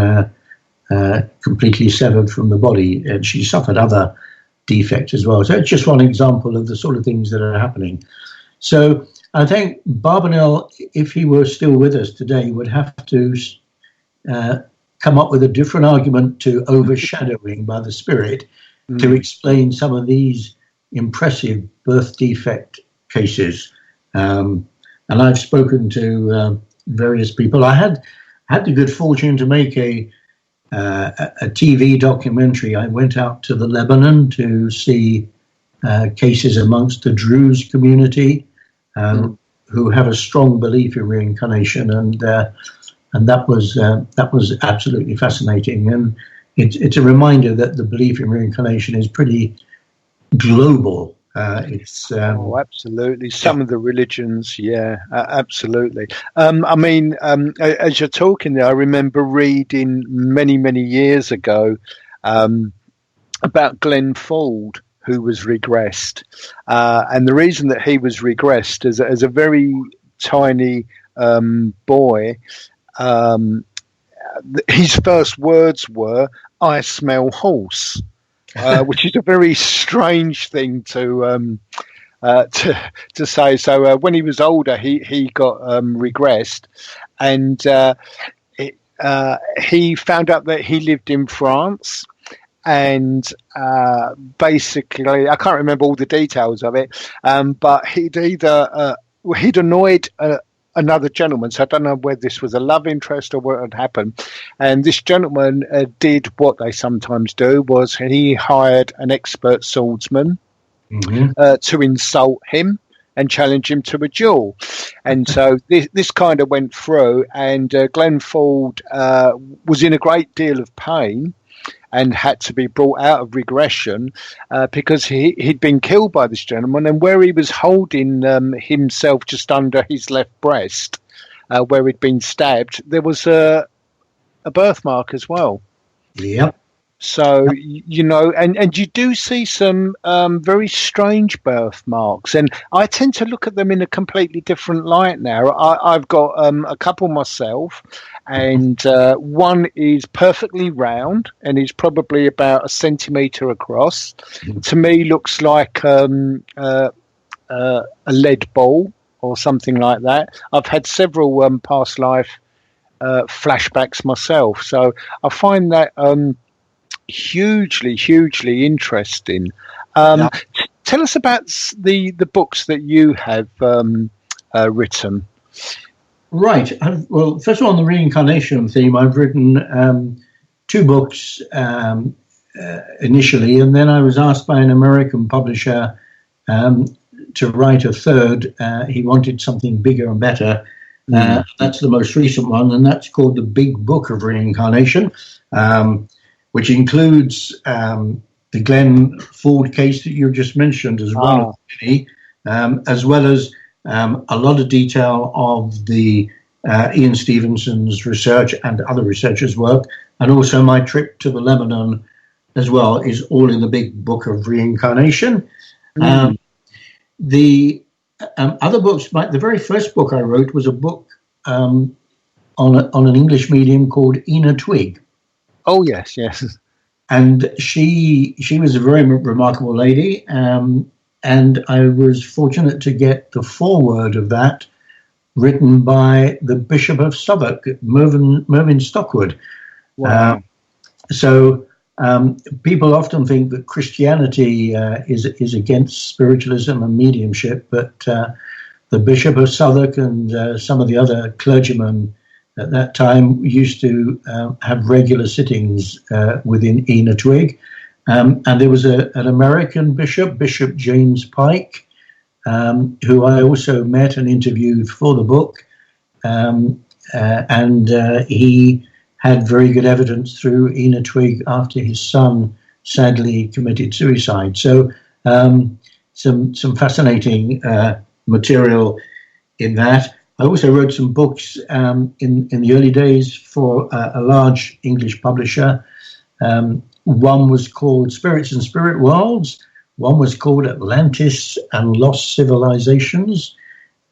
completely severed from the body, and she suffered other defects as well. So it's just one example of the sort of things that are happening. So I think Barbanel, if he were still with us today, would have to come up with a different argument to overshadowing by the spirit to explain some of these impressive birth defect cases. And I've spoken to various people. I had the good fortune to make a TV documentary. I went out to the Lebanon to see cases amongst the Druze community who have a strong belief in reincarnation, and that was absolutely fascinating. And it's a reminder that the belief in reincarnation is pretty global. Absolutely. Some of the religions, absolutely. As you're talking there, I remember reading many years ago about Glenn Ford, who was regressed. And the reason that he was regressed as a very tiny boy, his first words were, "I smell horse." Which is a very strange thing to say. So when he was older, he got regressed, and he found out that he lived in France, and basically, I can't remember all the details of it, but he'd annoyed another gentleman, so I don't know whether this was a love interest or what had happened. And this gentleman did what they sometimes do, was he hired an expert swordsman to insult him and challenge him to a duel. And so this kind of went through, and Glenn Ford was in a great deal of pain and had to be brought out of regression because he'd been killed by this gentleman, and where he was holding himself just under his left breast, where he'd been stabbed, there was a birthmark as well. Yep. So, and you do see some very strange birthmarks, and I tend to look at them in a completely different light now. I've got a couple myself, and one is perfectly round and is probably about 1 centimetre across. To me, looks like a lead ball or something like that. I've had several past life flashbacks myself, so I find that hugely interesting. Tell us about the books that you have written. Right. Well, first of all, on the reincarnation theme, I've written 2 books initially, and then I was asked by an American publisher to write a third. He wanted something bigger and better. That's the most recent one, and that's called The Big Book of Reincarnation, which includes the Glenn Ford case that you just mentioned as well, as well as a lot of detail of the Ian Stevenson's research and other researchers' work, and also my trip to the Lebanon as well is all in the Big Book of Reincarnation. The other books, the very first book I wrote was a book on an English medium called Ina Twigg. Oh, yes. And she was a very remarkable lady, and I was fortunate to get the foreword of that written by the Bishop of Southwark, Mervyn Stockwood. Wow. So people often think that Christianity is against spiritualism and mediumship, but the Bishop of Southwark and some of the other clergymen at that time used to have regular sittings within Ina Twigg. And there was an American bishop, Bishop James Pike, who I also met and interviewed for the book. And he had very good evidence through Ina Twigg after his son sadly committed suicide. So some fascinating material in that. I also wrote some books in the early days for a large English publisher. One was called Spirits and Spirit Worlds. One was called Atlantis and Lost Civilizations.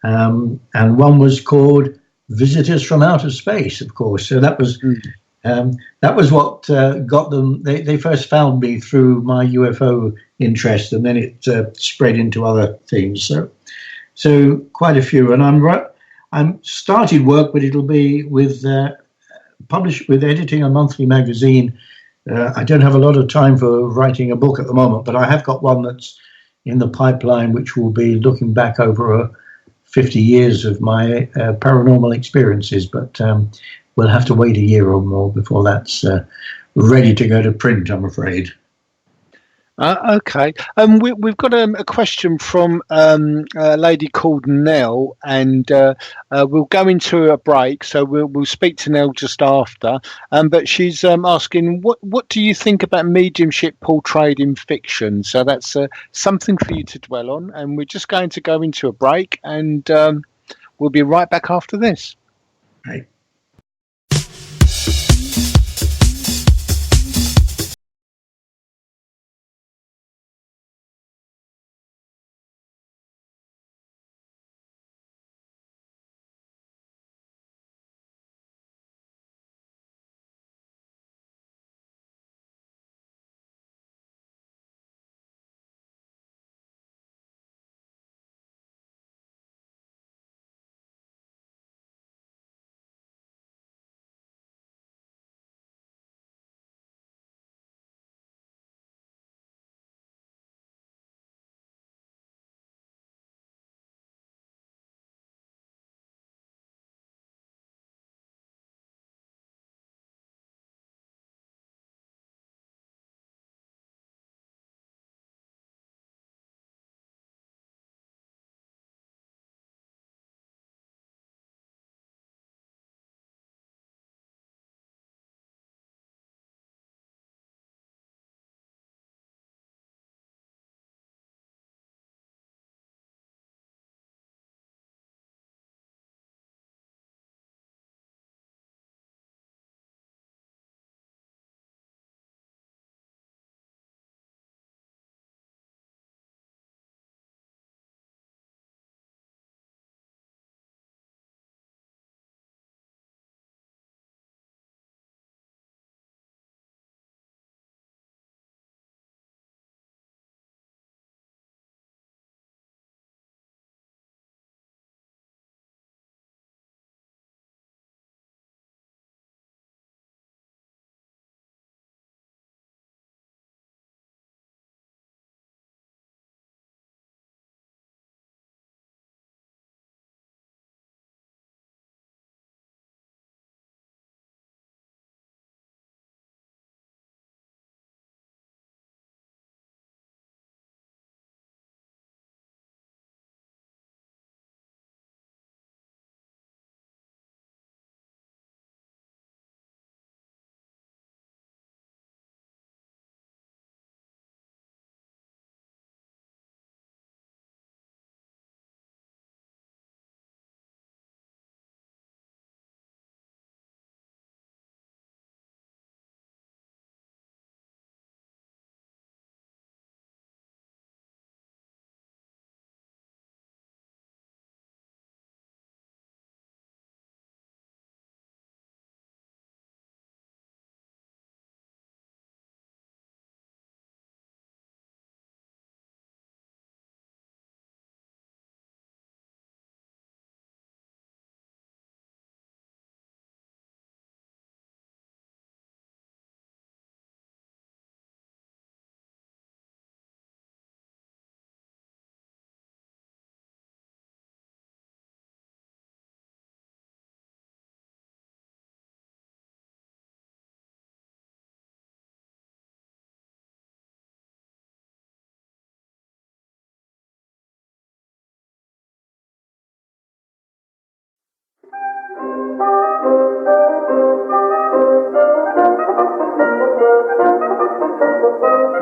And one was called visitors from outer space, of course. So that was what got them. They first found me through my UFO interest, and then it spread into other things. So quite a few. And I'm started work, but it'll be with editing a monthly magazine. I don't have a lot of time for writing a book at the moment, but I have got one that's in the pipeline, which will be looking back over 50 years of my paranormal experiences. But we'll have to wait a year or more before that's ready to go to print, I'm afraid. Okay. We've got a question from a lady called Nell, and we'll go into a break, so we'll speak to Nell just after. But she's asking, what do you think about mediumship portrayed in fiction? So that's something for you to dwell on, and we're just going to go into a break, and we'll be right back after this. Right.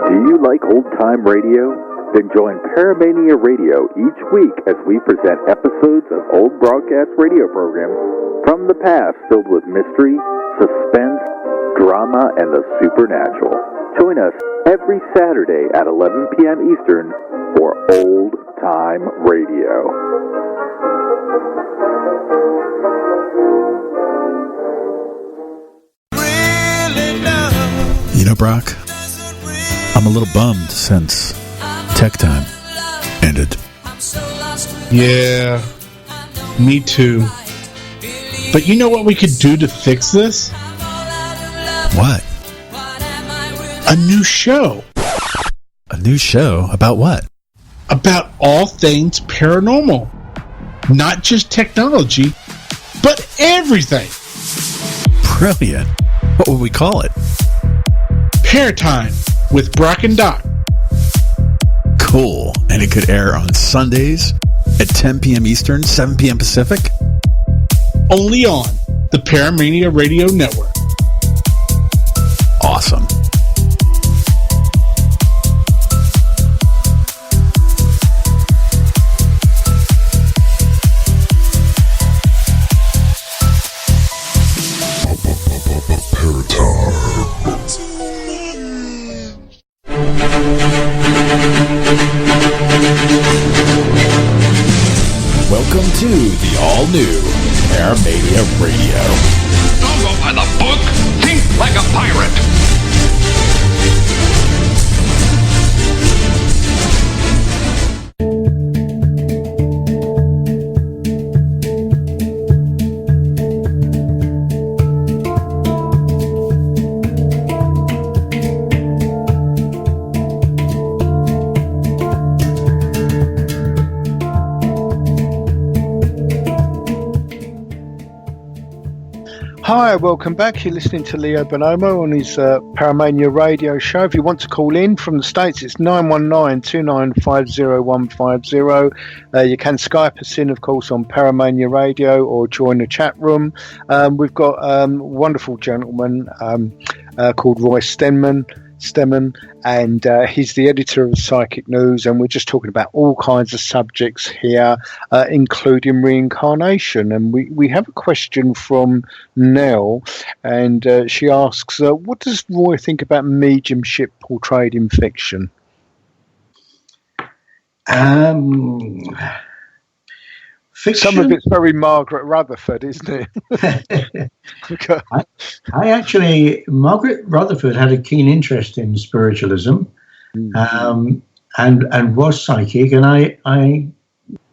Do you like old-time radio? Then join Paramania Radio each week as we present episodes of old broadcast radio programs from the past filled with mystery, suspense, drama, and the supernatural. Join us every Saturday at 11 p.m. Eastern for Old Time Radio. Brock? I'm a little bummed since Tech Time ended. Yeah, me too. But you know what we could do to fix this? What? A new show. A new show? About what? About all things paranormal. Not just technology, but everything. Brilliant. What would we call it? Pair Time with Brock and Doc. Cool. And it could air on Sundays at 10 p.m. Eastern, 7 p.m. Pacific? Only on the Paramania Radio Network. Awesome. Welcome to the all-new Paramania Radio. Don't go by the book. Think like a pirate. Hi, welcome back. You're listening to Leo Bonomo on his Paramania Radio Show. If you want to call in from the States, it's 919-2950-150. You can Skype us in, of course, on Paramania Radio or join the chat room. We've got a wonderful gentleman called Roy Stemman, and he's the editor of Psychic News, and we're just talking about all kinds of subjects here, including reincarnation. And we have a question from Nell, and she asks, what does Roy think about mediumship portrayed in fiction? Fiction? Some of it's very Margaret Rutherford, isn't it? Okay. I actually, Margaret Rutherford had a keen interest in spiritualism, and was psychic, and I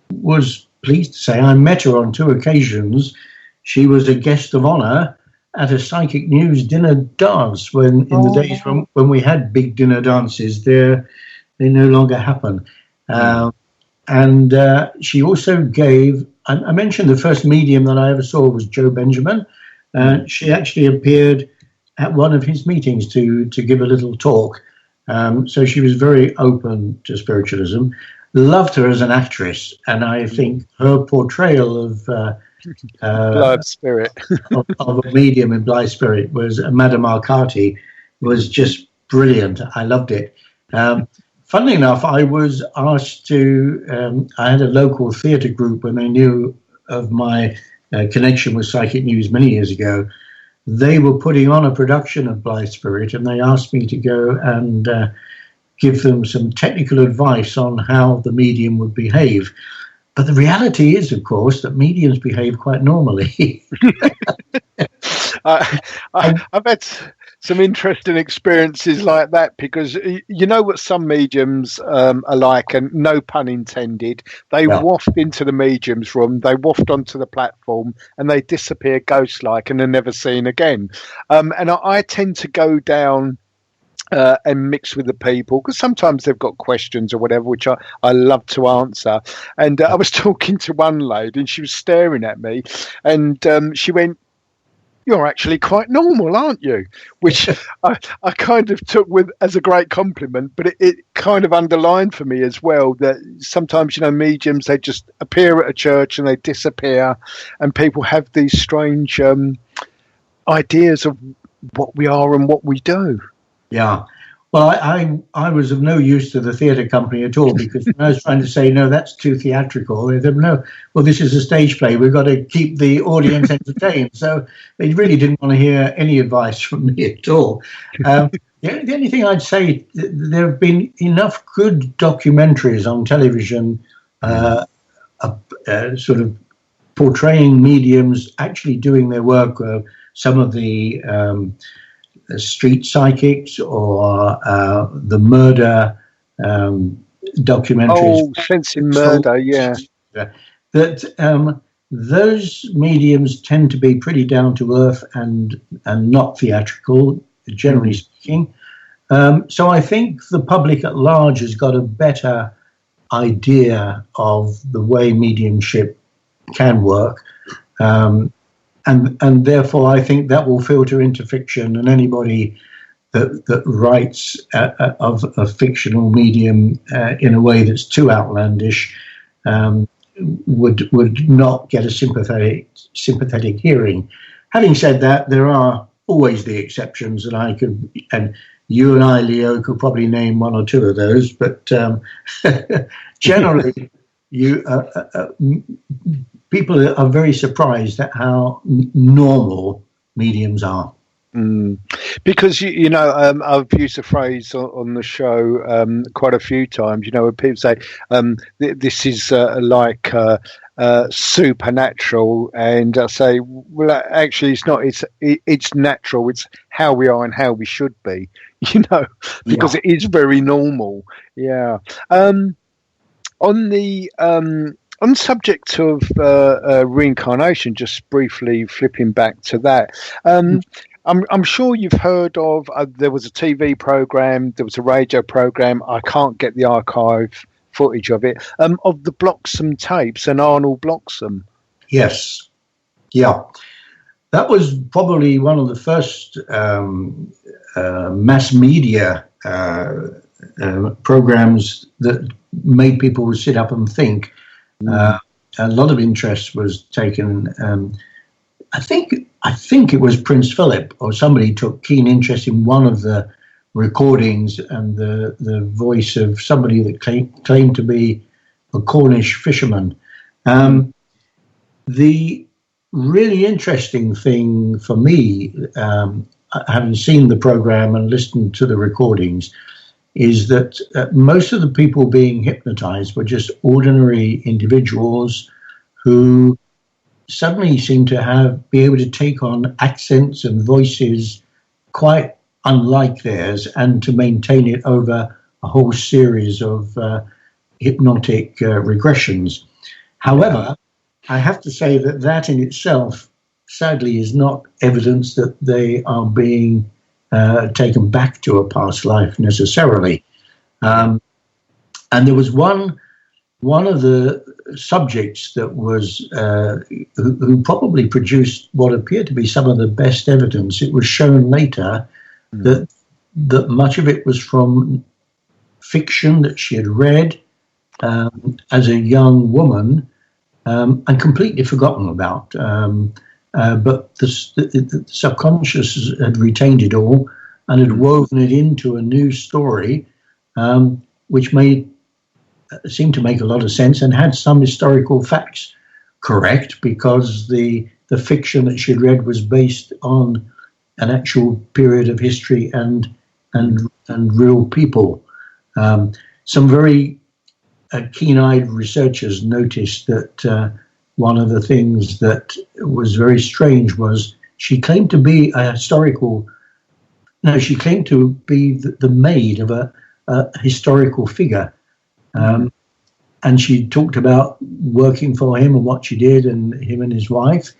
was pleased to say I met her on 2 occasions. She was a guest of honor at a Psychic News dinner dance in the days when we had big dinner dances. They no longer happen. And she also gave, I mentioned the first medium that I ever saw was Joe Benjamin. She actually appeared at one of his meetings to give a little talk. So she was very open to spiritualism. Loved her as an actress. And I think her portrayal of Blythe Spirit of a medium in Blythe Spirit was Madame Arcati was just brilliant. I loved it. Funnily enough, I was asked to, I had a local theatre group when they knew of my connection with Psychic News many years ago. They were putting on a production of Blythe Spirit, and they asked me to go and give them some technical advice on how the medium would behave. But the reality is, of course, that mediums behave quite normally. I've had some interesting experiences like that, because you know what some mediums are like, and no pun intended, they waft into the medium's room, they waft onto the platform, and they disappear ghost-like and are never seen again. And I tend to go down and mix with the people, because sometimes they've got questions or whatever, which I love to answer. And I was talking to one lady, and she was staring at me, and she went, "You're actually quite normal, aren't you?" Which I kind of took as a great compliment, but it kind of underlined for me as well that sometimes, mediums, they just appear at a church and they disappear, and people have these strange ideas of what we are and what we do. Yeah. Well, I was of no use to the theatre company at all, because when I was trying to say, no, that's too theatrical, they said, no, well, this is a stage play. We've got to keep the audience entertained. So they really didn't want to hear any advice from me at all. The only thing I'd say, there have been enough good documentaries on television sort of portraying mediums actually doing their work. Some of the Street Psychics or the murder documentaries. Oh, Sensing Murder, yeah. That those mediums tend to be pretty down to earth and not theatrical, generally speaking. So I think the public at large has got a better idea of the way mediumship can work. And therefore, I think that will filter into fiction, and anybody that writes of a fictional medium in a way that's too outlandish would not get a sympathetic hearing. Having said that, there are always the exceptions, and you and I, Leo, could probably name one or two of those, but generally, people are very surprised at how normal mediums are. Because I've used the phrase on the show quite a few times. When people say this is like supernatural, and I say, well, actually, it's not. It's natural. It's how we are and how we should be. Because it is very normal. Yeah. On the subject of reincarnation, just briefly flipping back to that. I'm sure you've heard of, there was a TV program, there was a radio program, I can't get the archive footage of it, of the Bloxham tapes and Arnold Bloxham. Yes. Yeah. That was probably one of the first mass media programs that made people sit up and think. A lot of interest was taken. I think it was Prince Philip or somebody took keen interest in one of the recordings, and the voice of somebody that claimed to be a Cornish fisherman. The really interesting thing for me, having seen the program and listened to the recordings, is that most of the people being hypnotized were just ordinary individuals who suddenly seemed to be able to take on accents and voices quite unlike theirs, and to maintain it over a whole series of hypnotic regressions. However, I have to say that in itself, sadly, is not evidence that they are being taken back to a past life necessarily. And there was one of the subjects that was who probably produced what appeared to be some of the best evidence. It was shown later that much of it was from fiction that she had read as a young woman and completely forgotten about. But the subconscious had retained it all and had woven it into a new story, which seemed to make a lot of sense and had some historical facts correct, because the fiction that she'd read was based on an actual period of history and real people. Some very keen-eyed researchers noticed that one of the things that was very strange was she claimed to be she claimed to be the maid of a historical figure. And she talked about working for him and what she did, and him and his wife.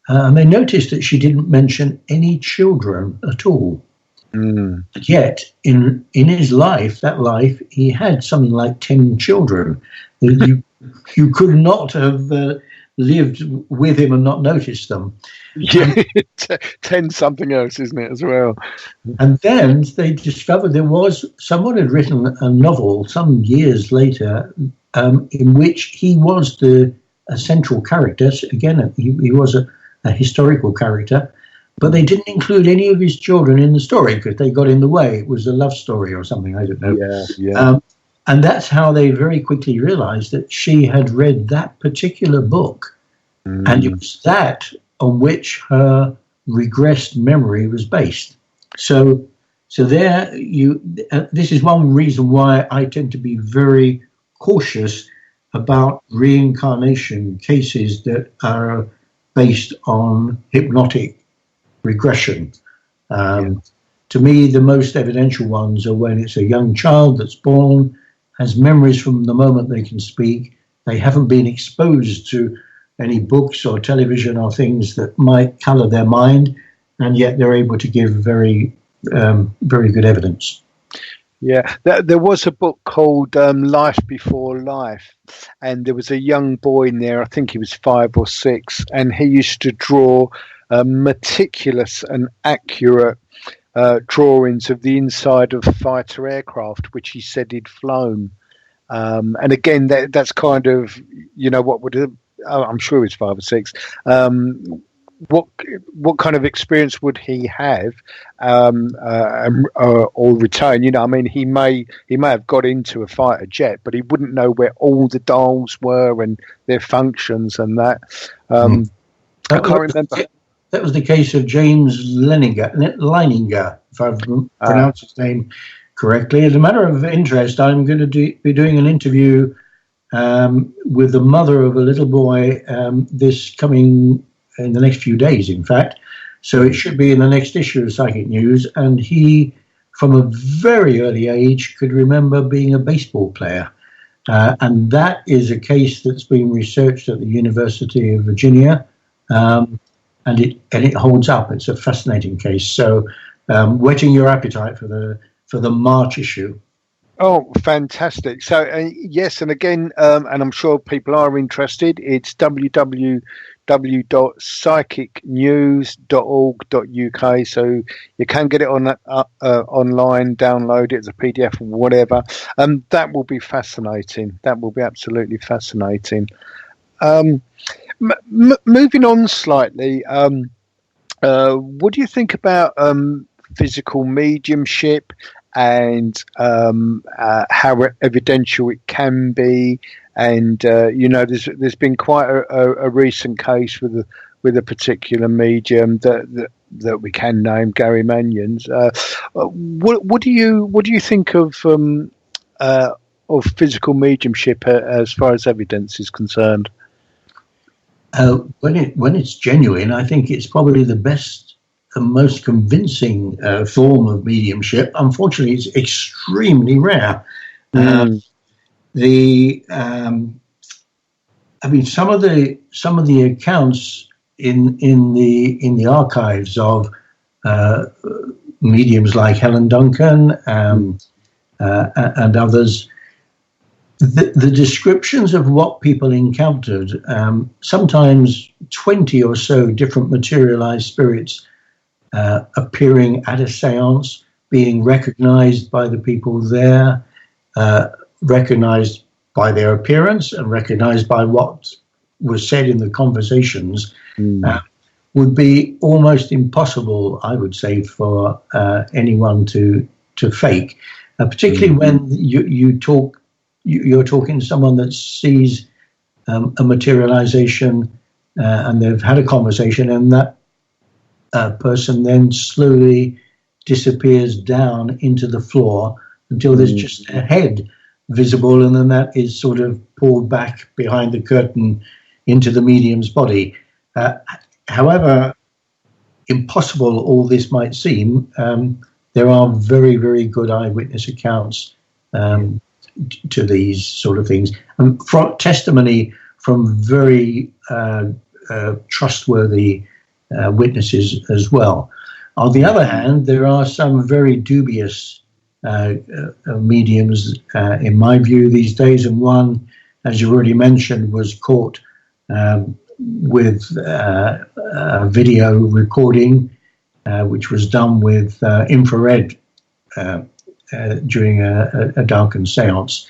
And they noticed that she didn't mention any children at all. But yet, in his life, he had something like 10 children. You could not have lived with him and not noticed them. Yeah, 10 something else, isn't it, as well? And then they discovered someone had written a novel some years later in which he was a central character. Again, he was a historical character, but they didn't include any of his children in the story because they got in the way. It was a love story or something, I don't know. Yeah. And that's how they very quickly realized that she had read that particular book, and it was that on which her regressed memory was based. So there this is one reason why I tend to be very cautious about reincarnation cases that are based on hypnotic regression. To me, the most evidential ones are when it's a young child that's born, has memories from the moment they can speak. They haven't been exposed to any books or television or things that might colour their mind, and yet they're able to give very good evidence. Yeah, there was a book called Life Before Life, and there was a young boy in there, I think he was 5 or 6, and he used to draw meticulous and accurate drawings of the inside of fighter aircraft, which he said he'd flown. And again, that's kind of, what would I'm sure he was 5 or 6. What kind of experience would he have or retain? He may have got into a fighter jet, but he wouldn't know where all the dials were and their functions and that. I can't remember. That was the case of James Leininger, if I've pronounced his name correctly. As a matter of interest, I'm going to be doing an interview with the mother of a little boy this coming in the next few days, in fact. So it should be in the next issue of Psychic News. And he, from a very early age, could remember being a baseball player. And that is a case that's been researched at the University of Virginia. And it holds up. It's a fascinating case. So whetting your appetite for the March issue. Oh, fantastic. So, yes, and again, and I'm sure people are interested, it's www.psychicnews.org.uk. So you can get it on online, download it as a PDF or whatever. That will be fascinating. That will be absolutely fascinating. Moving on slightly, what do you think about physical mediumship and how evidential it can be? And there's been quite a recent case with a particular medium that we can name, Gary Mannion's. What do you think of physical mediumship as far as evidence is concerned? When it's genuine, I think it's probably the best and most convincing form of mediumship. Unfortunately, it's extremely rare. Some of the accounts in the archives of mediums like Helen Duncan and others, the descriptions of what people encountered, sometimes 20 or so different materialized spirits appearing at a seance, being recognized by the people there, recognized by their appearance and recognized by what was said in the conversations, would be almost impossible, I would say, for anyone to fake, particularly when you're talking to someone that sees a materialization and they've had a conversation, and that person then slowly disappears down into the floor until there's just a head visible, and then that is sort of pulled back behind the curtain into the medium's body. However impossible all this might seem, there are very, very good eyewitness accounts to these sort of things, and testimony from very trustworthy witnesses as well. On the other hand, there are some very dubious mediums, in my view, these days, and one, as you already mentioned, was caught with a video recording, which was done with infrared during a darkened seance,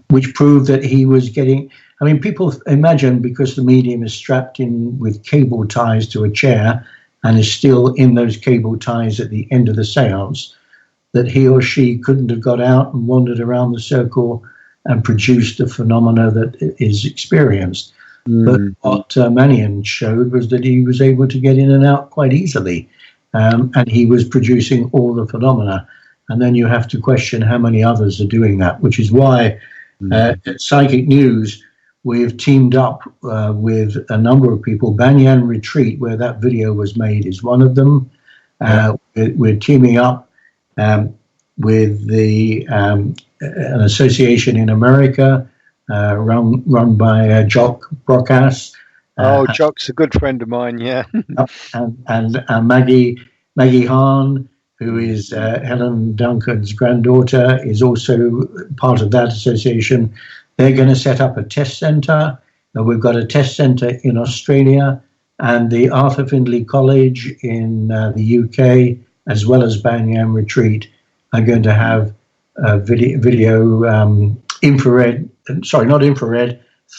which proved that he was getting... I mean, people imagine, because the medium is strapped in with cable ties to a chair and is still in those cable ties at the end of the seance, that he or she couldn't have got out and wandered around the circle and produced the phenomena that is experienced. But what Mannion showed was that he was able to get in and out quite easily, and he was producing all the phenomena. And then you have to question how many others are doing that, which is why at Psychic News we've teamed up with a number of people. Banyan Retreat, where that video was made, is one of them. We're teaming up with an association in America run by Jock Brocas. Jock's a good friend of mine, yeah. and Maggie Hahn, who is Helen Duncan's granddaughter, is also part of that association. They're going to set up a test centre. We've got a test centre in Australia, and the Arthur Findlay College in the UK, as well as Banyan Retreat, are going to have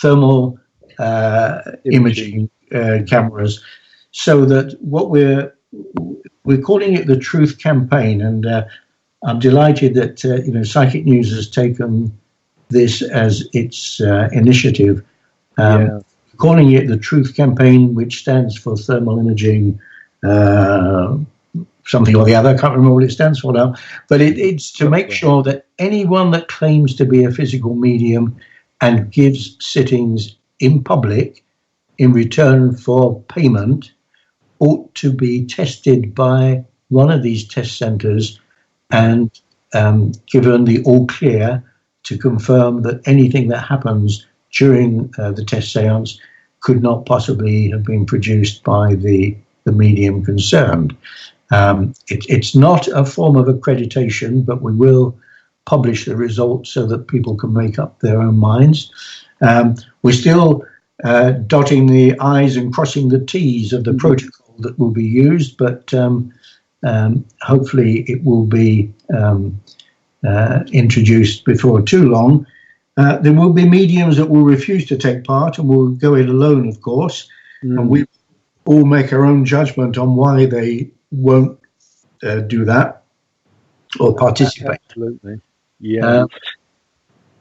thermal imaging cameras, so that what we're calling it the Truth Campaign, and I'm delighted that Psychic News has taken this as its initiative. Calling it the Truth Campaign, which stands for thermal imaging, something or the other. I can't remember what it stands for now, but it's to make sure that anyone that claims to be a physical medium and gives sittings in public in return for payment ought to be tested by one of these test centres and given the all clear to confirm that anything that happens during the test seance could not possibly have been produced by the medium concerned. It's not a form of accreditation, but we will publish the results so that people can make up their own minds. We're still dotting the I's and crossing the T's of the protocol that will be used, but hopefully it will be introduced before too long. There will be mediums that will refuse to take part and will go it alone, of course, and we all make our own judgment on why they won't do that or participate. Absolutely, yeah.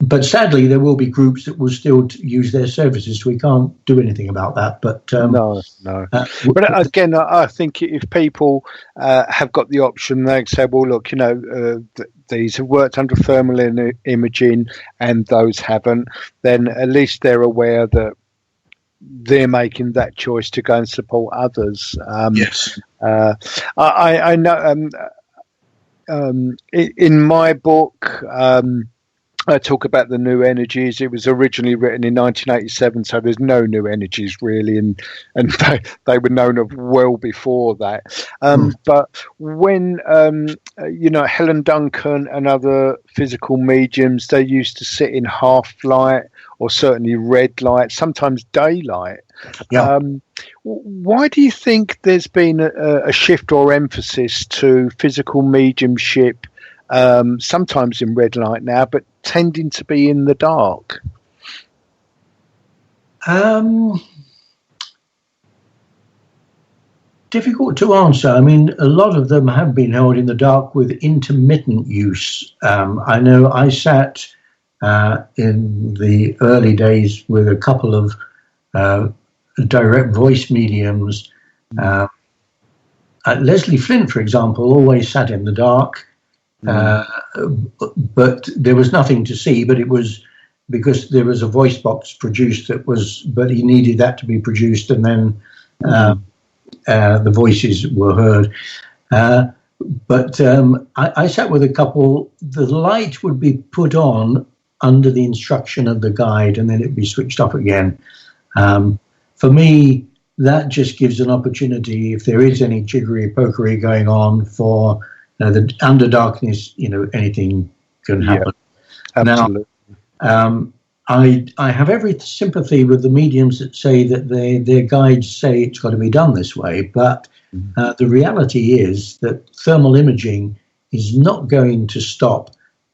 But sadly, there will be groups that will still use their services. We can't do anything about that. But no. But again, I think if people have got the option, they say, "Well, look, these have worked under thermal imaging, and those haven't." Then at least they're aware that they're making that choice to go and support others. Yes, I know. In my book, I talk about the new energies. It was originally written in 1987, so there's no new energies really, and they were known of well before that. But when Helen Duncan and other physical mediums, they used to sit in half light or certainly red light, sometimes daylight. Yeah. Why do you think there's been a shift or emphasis to physical mediumship? Sometimes in red light now, but tending to be in the dark? Difficult to answer. I mean, a lot of them have been held in the dark with intermittent use. I know I sat in the early days with a couple of direct voice mediums. Leslie Flint, for example, always sat in the dark. But there was nothing to see, but it was because there was a voice box produced but he needed that to be produced, and then the voices were heard. But I sat with a couple. The light would be put on under the instruction of the guide, and then it'd be switched off again. For me, that just gives an opportunity, if there is any jiggery-pokery going on, for the under darkness, anything can happen. Yeah, absolutely. Now, I have every sympathy with the mediums that say that their guides say it's got to be done this way, but the reality is that thermal imaging is not going to stop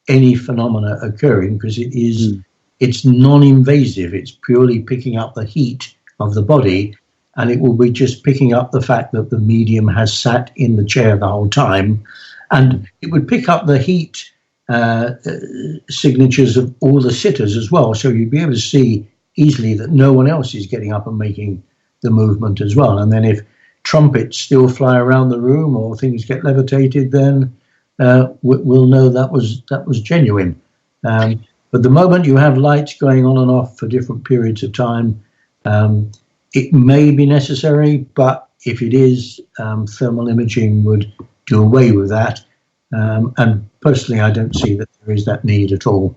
any phenomena occurring, because it's non-invasive. It's purely picking up the heat of the body, and it will be just picking up the fact that the medium has sat in the chair the whole time. And it would pick up the heat signatures of all the sitters as well. So you'd be able to see easily that no one else is getting up and making the movement as well. And then if trumpets still fly around the room or things get levitated, then we'll know that was genuine. But the moment you have lights going on and off for different periods of time, it may be necessary, but if it is, thermal imaging would do away with that. And personally, I don't see that there is that need at all.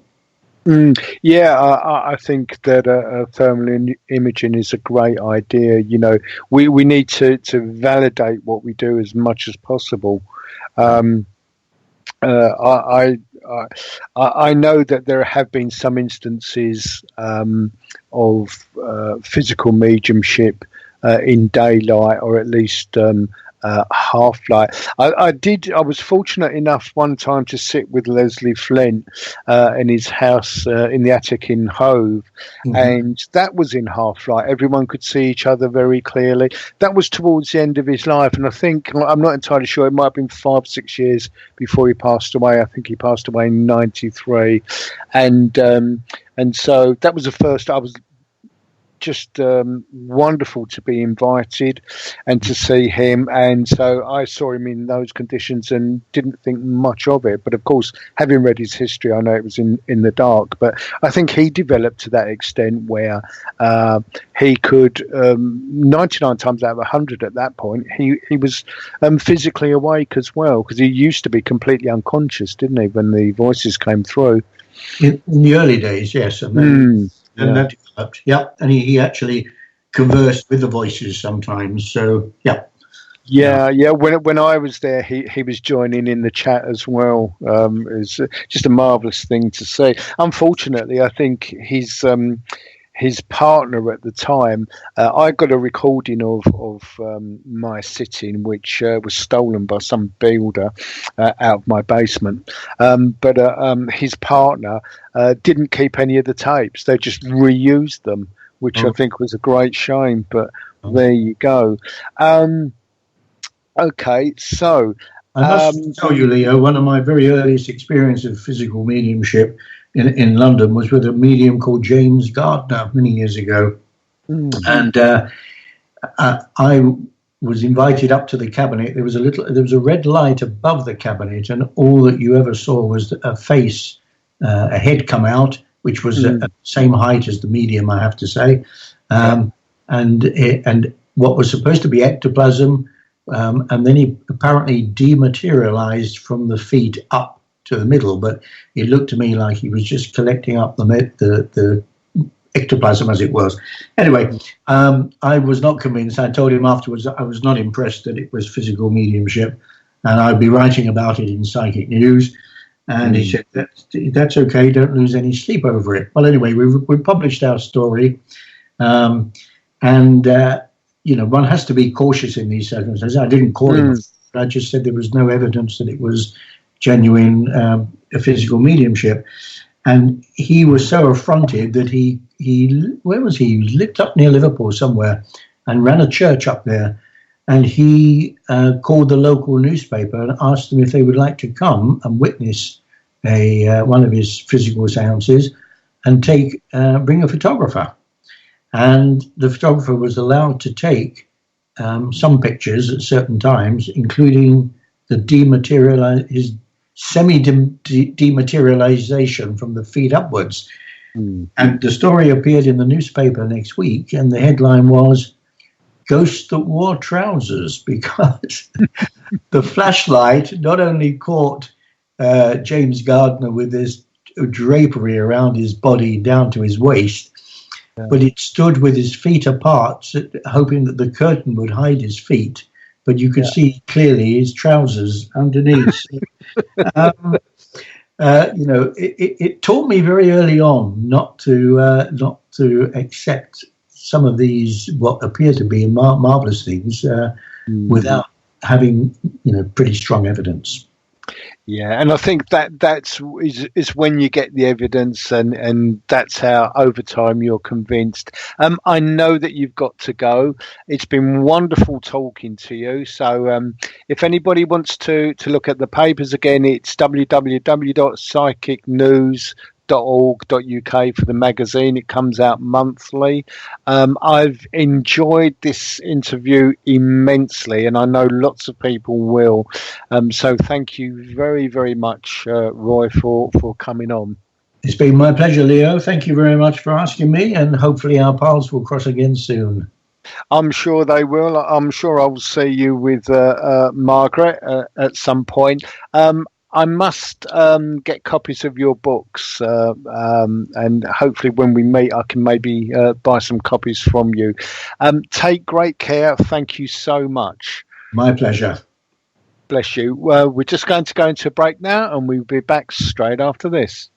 Yeah, I think that thermal imaging is a great idea. You know, we need to validate what we do as much as possible. I know that there have been some instances of physical mediumship in daylight, or at least half light. I was fortunate enough one time to sit with Leslie Flint in his house in the attic in Hove, and that was in half light. Everyone could see each other very clearly. That was towards the end of his life, and I think, I'm not entirely sure, it might have been 5-6 years before he passed away. I think he passed away in '93, and so that was the first. I was just wonderful to be invited and to see him, and so I saw him in those conditions and didn't think much of it. But of course, having read his history, I know it was in the dark, but I think he developed to that extent where he could 99 times out of 100 at that point he was physically awake as well, because he used to be completely unconscious, didn't he, when the voices came through in the early days. Yes, and then that developed. Yeah, and he actually conversed with the voices sometimes. So yeah. When I was there, he was joining in the chat as well. It's just a marvelous thing to see. Unfortunately, I think his partner at the time, I got a recording of my sitting, which was stolen by some builder out of my basement. But his partner didn't keep any of the tapes. They just reused them, which I think was a great shame. But there you go. Okay, so I must tell you, Leo, one of my very earliest experiences of physical mediumship in London was with a medium called James Gardner many years ago. And I was invited up to the cabinet. There was a red light above the cabinet, and all that you ever saw was a face, a head come out, which was at the same height as the medium, I have to say. And what was supposed to be ectoplasm, and then he apparently dematerialized from the feet up to the middle, but it looked to me like he was just collecting up the ectoplasm, as it was. Anyway, I was not convinced. I told him afterwards that I was not impressed that it was physical mediumship, and I'd be writing about it in Psychic News. And he said, that's okay, don't lose any sleep over it. Well, anyway, we published our story, and one has to be cautious in these circumstances. I didn't call him. I just said there was no evidence that it was genuine physical mediumship. And he was so affronted that he where was he? He lived up near Liverpool somewhere and ran a church up there. And he called the local newspaper and asked them if they would like to come and witness one of his physical seances and bring a photographer. And the photographer was allowed to take some pictures at certain times, including his semi-dematerialization from the feet upwards. And the story appeared in the newspaper next week, and the headline was "Ghost That Wore Trousers," because the flashlight not only caught James Gardner with this drapery around his body down to his waist, but it stood with his feet apart, hoping that the curtain would hide his feet, but you could see clearly his trousers underneath. It taught me very early on not to accept some of these what appear to be marvelous things without having pretty strong evidence. Yeah, and I think that's when you get the evidence, and that's how over time you're convinced. I know that you've got to go. It's been wonderful talking to you. So if anybody wants to look at the papers again, it's www.psychicnews.org.uk for the magazine. It comes out monthly. I've enjoyed this interview immensely, and I know lots of people will. So thank you very, very much, Roy, for coming on. It's been my pleasure, Leo. Thank you very much for asking me, and hopefully our paths will cross again soon. I'm sure they will. I'm sure I'll see you with Margaret at some point. I must get copies of your books, and hopefully when we meet, I can maybe buy some copies from you. Take great care. Thank you so much. My pleasure. Bless you. We're just going to go into a break now, and we'll be back straight after this.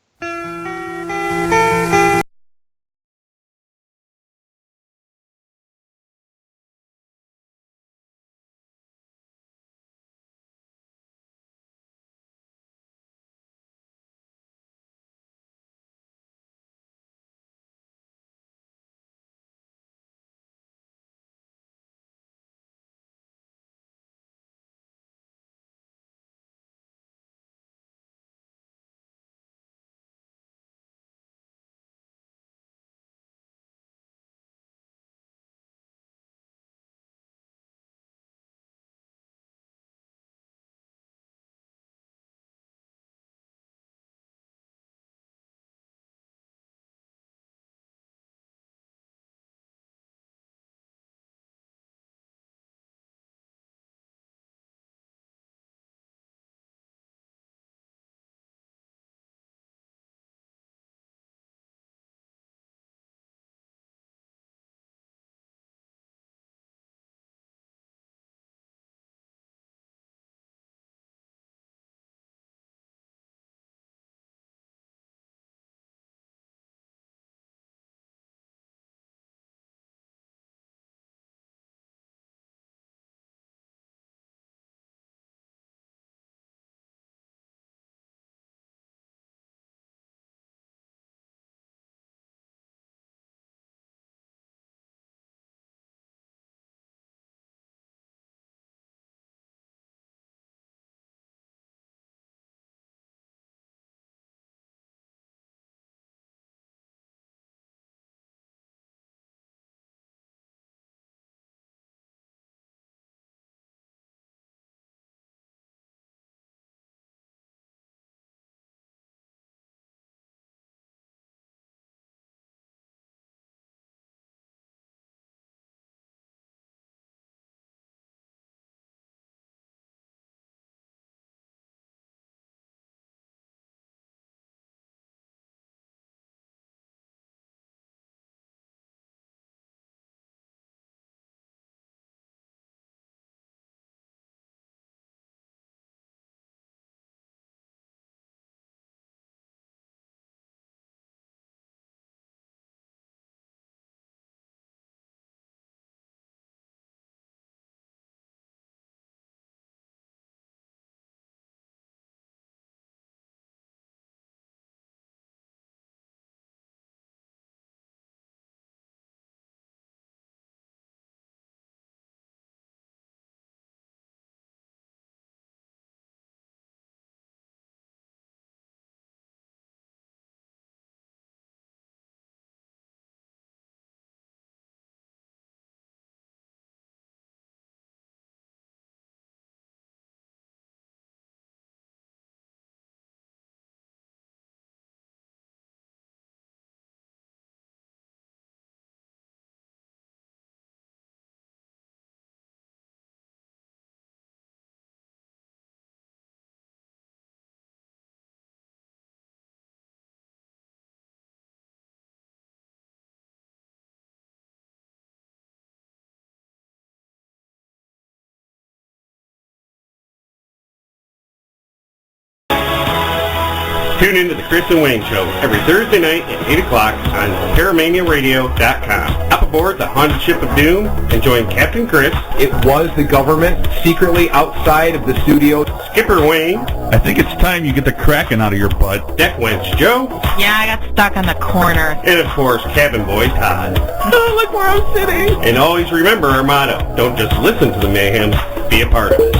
Tune in to the Chris and Wayne Show every Thursday night at 8 o'clock on ParamaniaRadio.com. Up aboard the Haunted Ship of Doom and join Captain Chris. It was the government secretly outside of the studio. Skipper Wayne. I think it's time you get the Kraken out of your butt. Deck Wench Joe. Yeah, I got stuck on the corner. And of course, Cabin Boy Todd. Oh, look where I'm sitting. And always remember our motto. Don't just listen to the mayhem, be a part of it.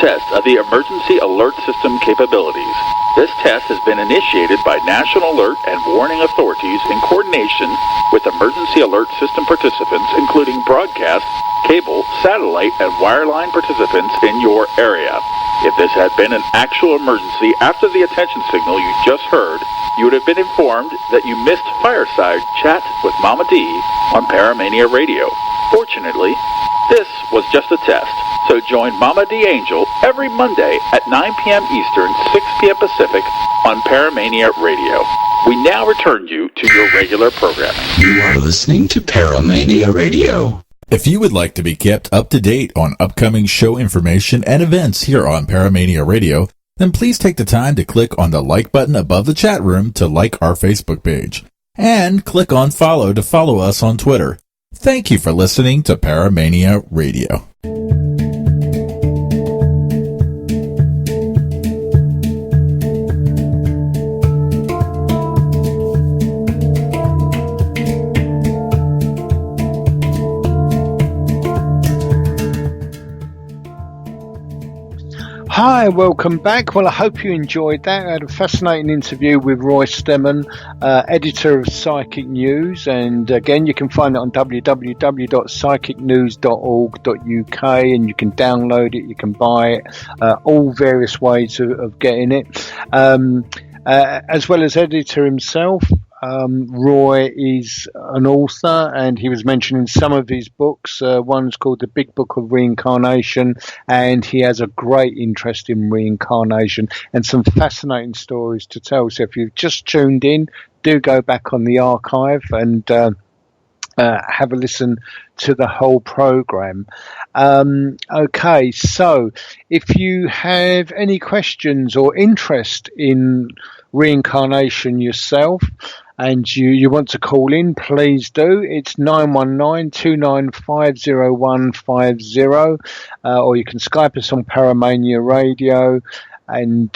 test of the Emergency Alert System capabilities. This test has been initiated by National Alert and Warning Authorities in coordination with Emergency Alert System participants, including broadcast, cable, satellite, and wireline participants in your area. If this had been an actual emergency after the attention signal you just heard, you would have been informed that you missed Fireside Chat with Mama D on Paramania Radio. Fortunately, this was just a test, so join Mama D Angel every Monday at 9 p.m. Eastern, 6 p.m. Pacific on Paramania Radio. We now return you to your regular programming. You are listening to Paramania Radio. If you would like to be kept up to date on upcoming show information and events here on Paramania Radio, then please take the time to click on the like button above the chat room to like our Facebook page. And click on follow to follow us on Twitter. Thank you for listening to Paramania Radio. Hi, welcome back. Well, I hope you enjoyed that. I had a fascinating interview with Roy Stemman, editor of Psychic News, and again, you can find it on www.psychicnews.org.uk, and you can download it, you can buy it, all various ways of getting it. As well as editor himself, Roy is an author, and he was mentioning some of his books. One's called The Big Book of Reincarnation, and he has a great interest in reincarnation and some fascinating stories to tell. So if you've just tuned in, do go back on the archive and have a listen to the whole program. Okay, so if you have any questions or interest in reincarnation yourself, and you want to call in, please do. It's 919-295-0150, or you can Skype us on Paramania Radio, and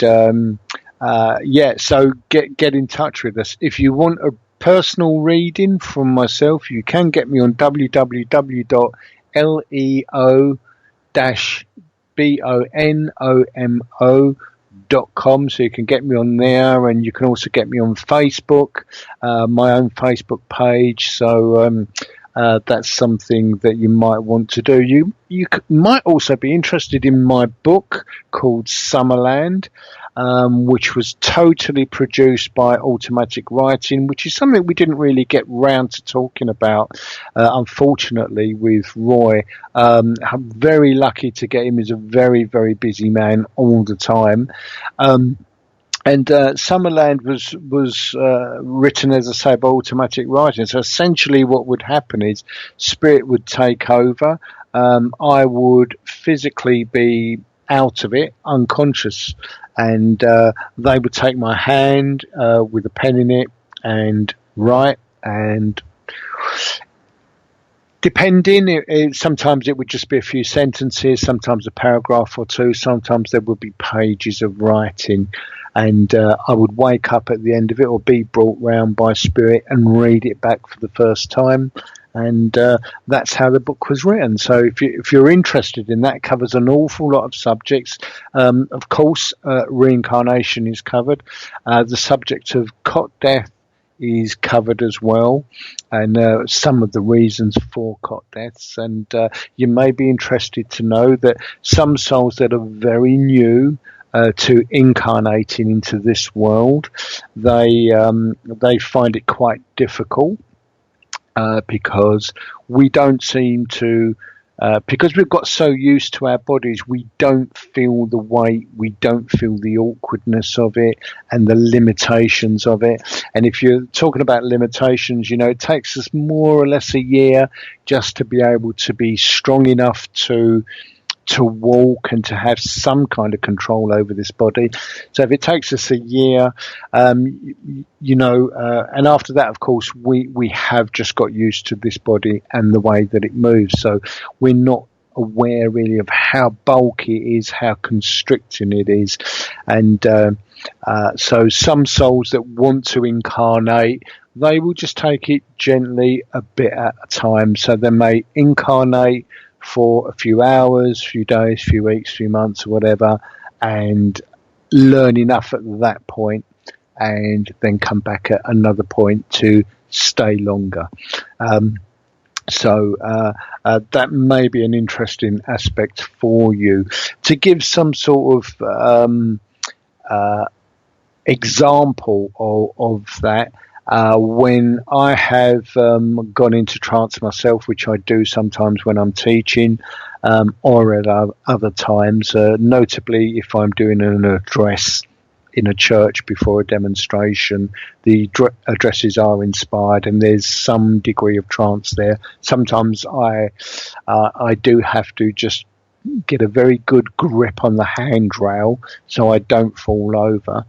so get in touch with us. If you want a personal reading from myself, you can get me on www.leo-bonomo.com, so you can get me on there, and you can also get me on Facebook, my own Facebook page. So that's something that you might want to do. You might also be interested in my book called Summerland, which was totally produced by Automatic Writing, which is something we didn't really get round to talking about, unfortunately, with Roy. I'm very lucky to get him. He's a very, very busy man all the time. And Summerland was written, as I say, by Automatic Writing. So essentially what would happen is Spirit would take over. I would physically be out of it, unconscious, and they would take my hand with a pen in it and write, and depending, sometimes it would just be a few sentences, sometimes a paragraph or two, sometimes there would be pages of writing, and I would wake up at the end of it or be brought round by Spirit and read it back for the first time. And that's how the book was written. So if you're interested in that, it covers an awful lot of subjects. Of course, reincarnation is covered. The subject of cot death is covered as well, and some of the reasons for cot deaths. And you may be interested to know that some souls that are very new to incarnating into this world, they find it quite difficult. Because we don't seem to, because we've got so used to our bodies, we don't feel the weight, we don't feel the awkwardness of it and the limitations of it. And if you're talking about limitations, it takes us more or less a year just to be able to be strong enough to walk and to have some kind of control over this body. So if it takes us a year, and after that, of course, we have just got used to this body and the way that it moves. So we're not aware really of how bulky it is, how constricting it is. And so some souls that want to incarnate, they will just take it gently a bit at a time. So they may incarnate for a few hours, few days, few weeks, few months, or whatever, and learn enough at that point, and then come back at another point to stay longer. So that may be an interesting aspect for you. To give some sort of example of that, when I have gone into trance myself, which I do sometimes when I'm teaching, or at other times, notably if I'm doing an address in a church before a demonstration, the addresses are inspired and there's some degree of trance there. Sometimes I do have to just get a very good grip on the handrail so I don't fall over.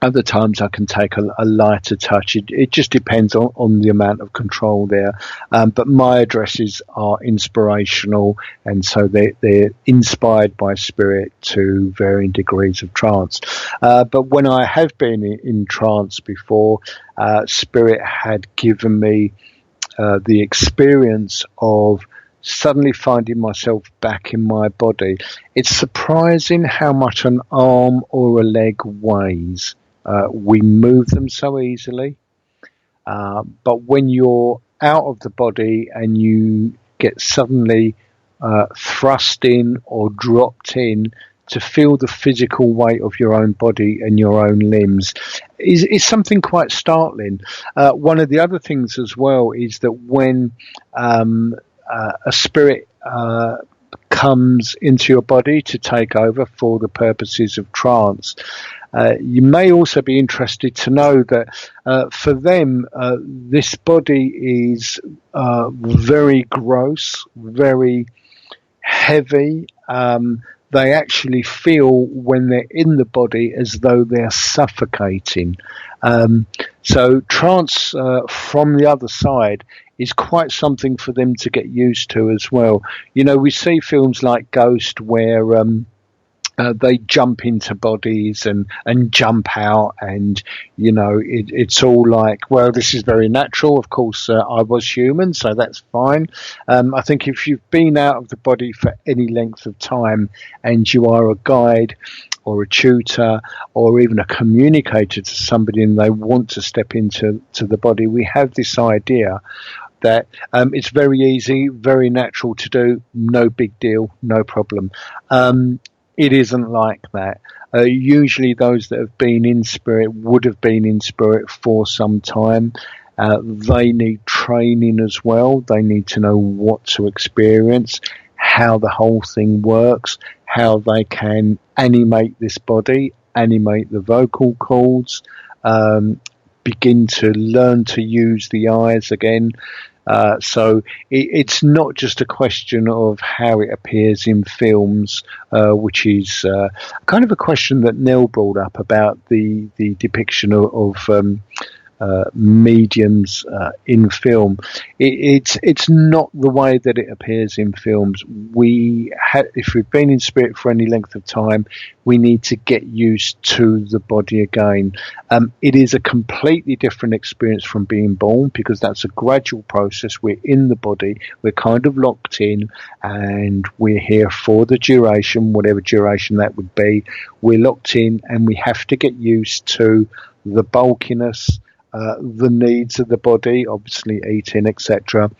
Other times I can take a lighter touch. It just depends on the amount of control there. But my addresses are inspirational, and so they're inspired by spirit to varying degrees of trance. But when I have been in trance before, spirit had given me the experience of suddenly finding myself back in my body. It's surprising how much an arm or a leg weighs. We move them so easily, but when you're out of the body and you get suddenly thrust in or dropped in, to feel the physical weight of your own body and your own limbs is something quite startling. One of the other things as well is that when a spirit comes into your body to take over for the purposes of trance, you may also be interested to know that for them, this body is very gross, very heavy. They actually feel when they're in the body as though they're suffocating. So trance from the other side is quite something for them to get used to as well. You know, we see films like Ghost where they jump into bodies and jump out, and you know it's all like, well, this is very natural. Of course, I was human, so that's fine. I think if you've been out of the body for any length of time and you are a guide or a tutor or even a communicator to somebody and they want to step into the body, we have this idea that it's very easy, very natural to do, no big deal, no problem. It isn't like that. Usually those that have been in spirit would have been in spirit for some time. They need training as well. They need to know what to experience, how the whole thing works, how they can animate this body, animate the vocal cords, begin to learn to use the eyes again. So it's not just a question of how it appears in films, which is kind of a question that Neil brought up about the depiction of mediums in film. It's not the way that it appears in films. If we've been in spirit for any length of time, we need to get used to the body again. It is a completely different experience from being born, because that's a gradual process. We're in the body, we're kind of locked in, and we're here for the duration, whatever duration that would be. We're locked in and we have to get used to the bulkiness, the needs of the body, obviously eating, etc.,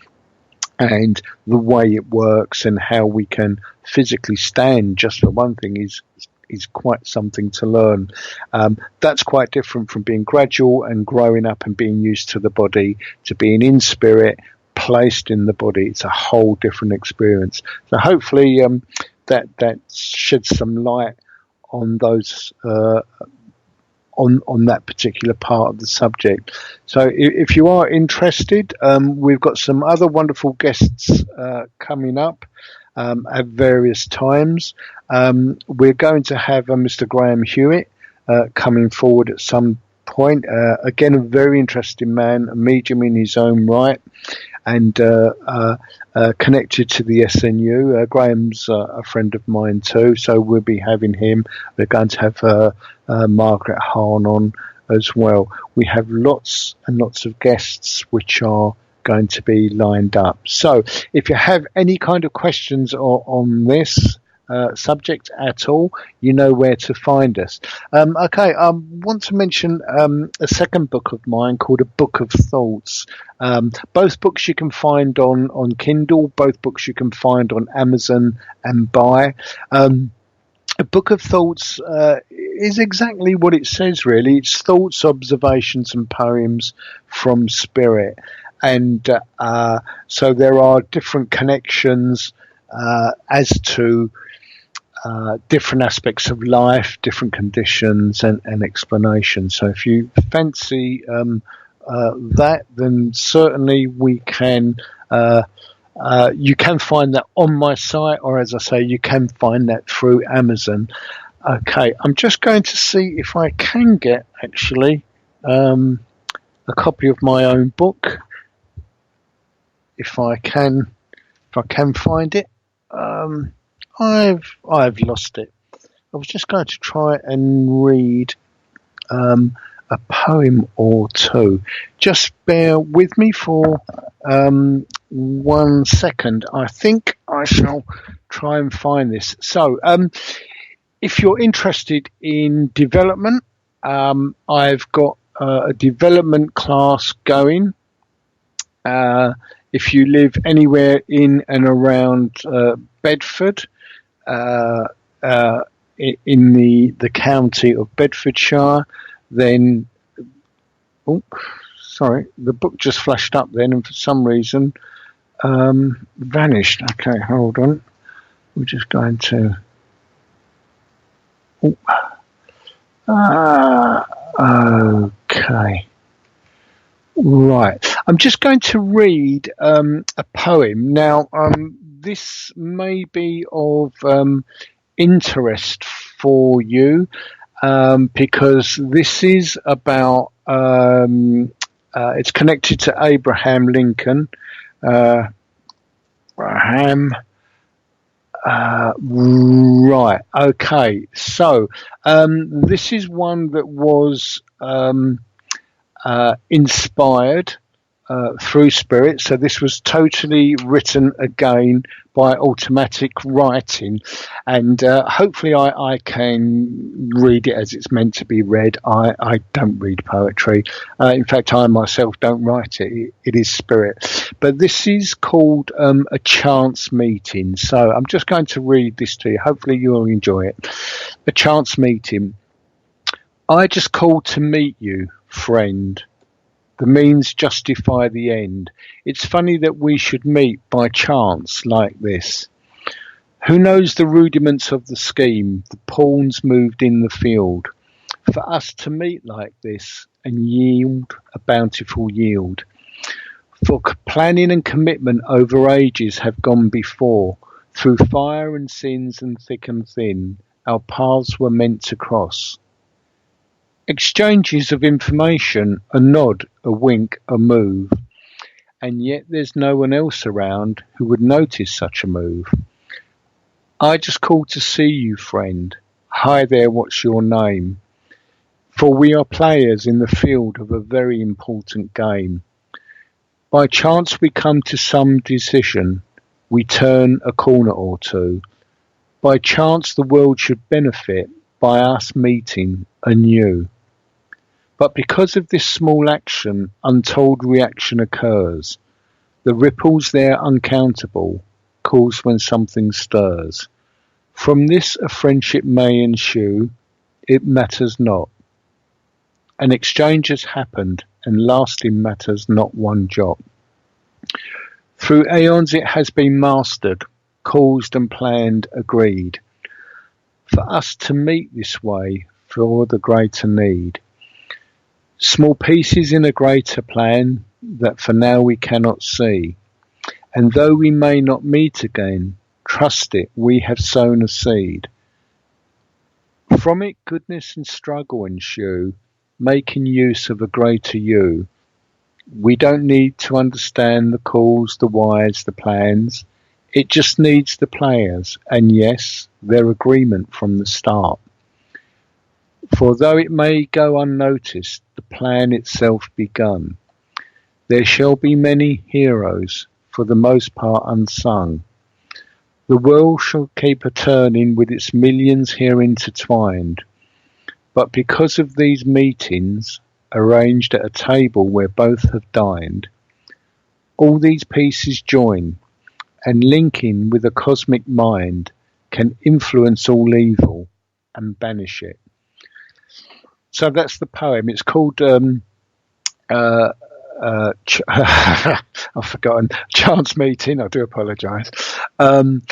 and the way it works and how we can physically stand, just for one thing, is quite something to learn. That's quite different from being gradual and growing up and being used to the body to being in spirit, placed in the body. It's a whole different experience. So hopefully that sheds some light on those on that particular part of the subject. So if you are interested, we've got some other wonderful guests coming up at various times. We're going to have Mr. Graham Hewitt coming forward at some point. Again, a very interesting man, a medium in his own right, and connected to the SNU. Graham's a friend of mine too, so we'll be having him. We're going to have Margaret Hahn on as well. We have lots and lots of guests which are going to be lined up. So if you have any kind of questions on this subject at all, you know where to find us. Okay, I want to mention a second book of mine called A Book of Thoughts. Both books you can find on Kindle, both books you can find on Amazon and buy. A Book of Thoughts is exactly what it says, really. It's thoughts, observations, and poems from spirit. And so there are different connections as to different aspects of life, different conditions, and explanations. So if you fancy that, then certainly we can... you can find that on my site, or as I say, you can find that through Amazon. Okay, I'm just going to see if I can get actually a copy of my own book. If I can find it. I've lost it. I was just going to try and read a poem or two. Just bear with me for 1 second. I think I shall try and find this. So, if you're interested in development, I've got a development class going. If you live anywhere in and around Bedford, in the county of Bedfordshire, then the book just flashed up then, and for some reason vanished. Okay, hold on. We're just going to. Okay. Right. I'm just going to read a poem. Now, this may be of interest for you because this is about, it's connected to Abraham Lincoln. Right. Okay. So, this is one that was inspired through spirit. So this was totally written again by automatic writing, and hopefully I can read it as it's meant to be read. I don't read poetry. In fact, I myself don't write it. It is spirit. But this is called A Chance Meeting. So I'm just going to read this to you. Hopefully you'll enjoy it. A Chance Meeting. I just called to meet you, friend. The means justify the end. It's funny that we should meet by chance like this. Who knows the rudiments of the scheme, the pawns moved in the field, for us to meet like this and yield a bountiful yield. For planning and commitment over ages have gone before, through fire and sins and thick and thin, our paths were meant to cross. Exchanges of information, a nod, a wink, a move, and yet there's no one else around who would notice such a move. I just called to see you, friend. Hi there, what's your name? For we are players in the field of a very important game. By chance we come to some decision, we turn a corner or two. By chance the world should benefit by us meeting anew. But because of this small action, untold reaction occurs. The ripples there uncountable, cause when something stirs. From this a friendship may ensue, it matters not. An exchange has happened, and lasting matters not one jot. Through aeons it has been mastered, caused and planned, agreed. For us to meet this way, for the greater need. Small pieces in a greater plan that for now we cannot see. And though we may not meet again, trust it, we have sown a seed. From it goodness and struggle ensue, making use of a greater you. We don't need to understand the calls, the whys, the plans. It just needs the players, and yes, their agreement from the start. For though it may go unnoticed, the plan itself begun. There shall be many heroes, for the most part unsung. The world shall keep a-turning with its millions here intertwined. But because of these meetings, arranged at a table where both have dined, all these pieces join, and linking with a cosmic mind, can influence all evil and banish it. So that's the poem. It's called I've forgotten. Chance Meeting. I do apologise. The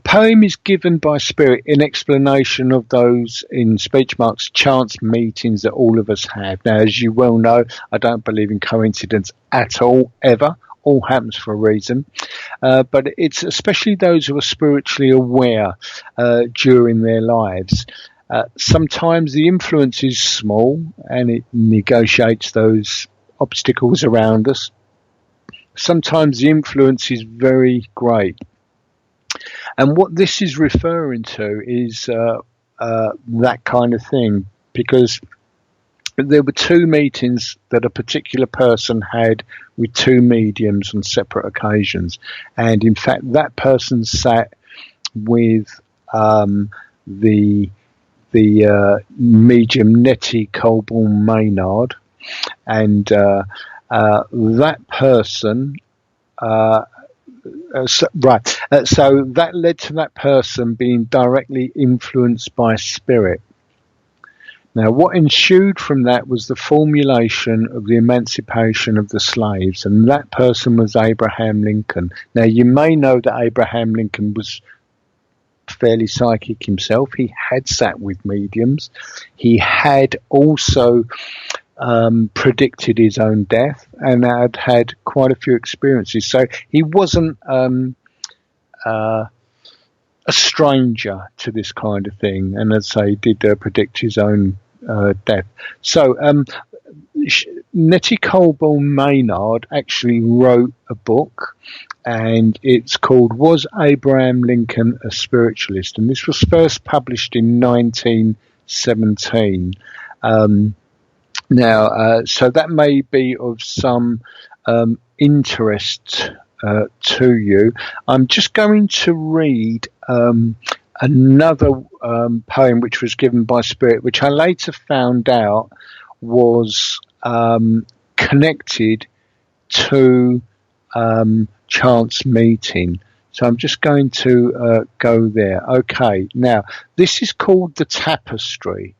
poem is given by Spirit in explanation of those, in speech marks, chance meetings that all of us have. Now, as you well know, I don't believe in coincidence at all, ever. All happens for a reason. But it's especially those who are spiritually aware during their lives. Sometimes the influence is small and it negotiates those obstacles around us. Sometimes the influence is very great. And what this is referring to is that kind of thing, because there were two meetings that a particular person had with two mediums on separate occasions. And in fact, that person sat with the medium Nettie Colborne Maynard, and that person so that led to that person being directly influenced by Spirit. Now, what ensued from that was the formulation of the emancipation of the slaves, and that person was Abraham Lincoln. Now, you may know that Abraham Lincoln was fairly psychic himself. He had sat with mediums. He had also predicted his own death and had had quite a few experiences. So he wasn't a stranger to this kind of thing. And as I say, he did predict his own death. So Nettie Colborne Maynard actually wrote a book, and it's called Was Abraham Lincoln a Spiritualist? And this was first published in 1917. So that may be of some interest to you. I'm just going to read another poem which was given by Spirit, which I later found out was connected to Chance Meeting. So I'm just going to go there. Okay, now this is called The Tapestry,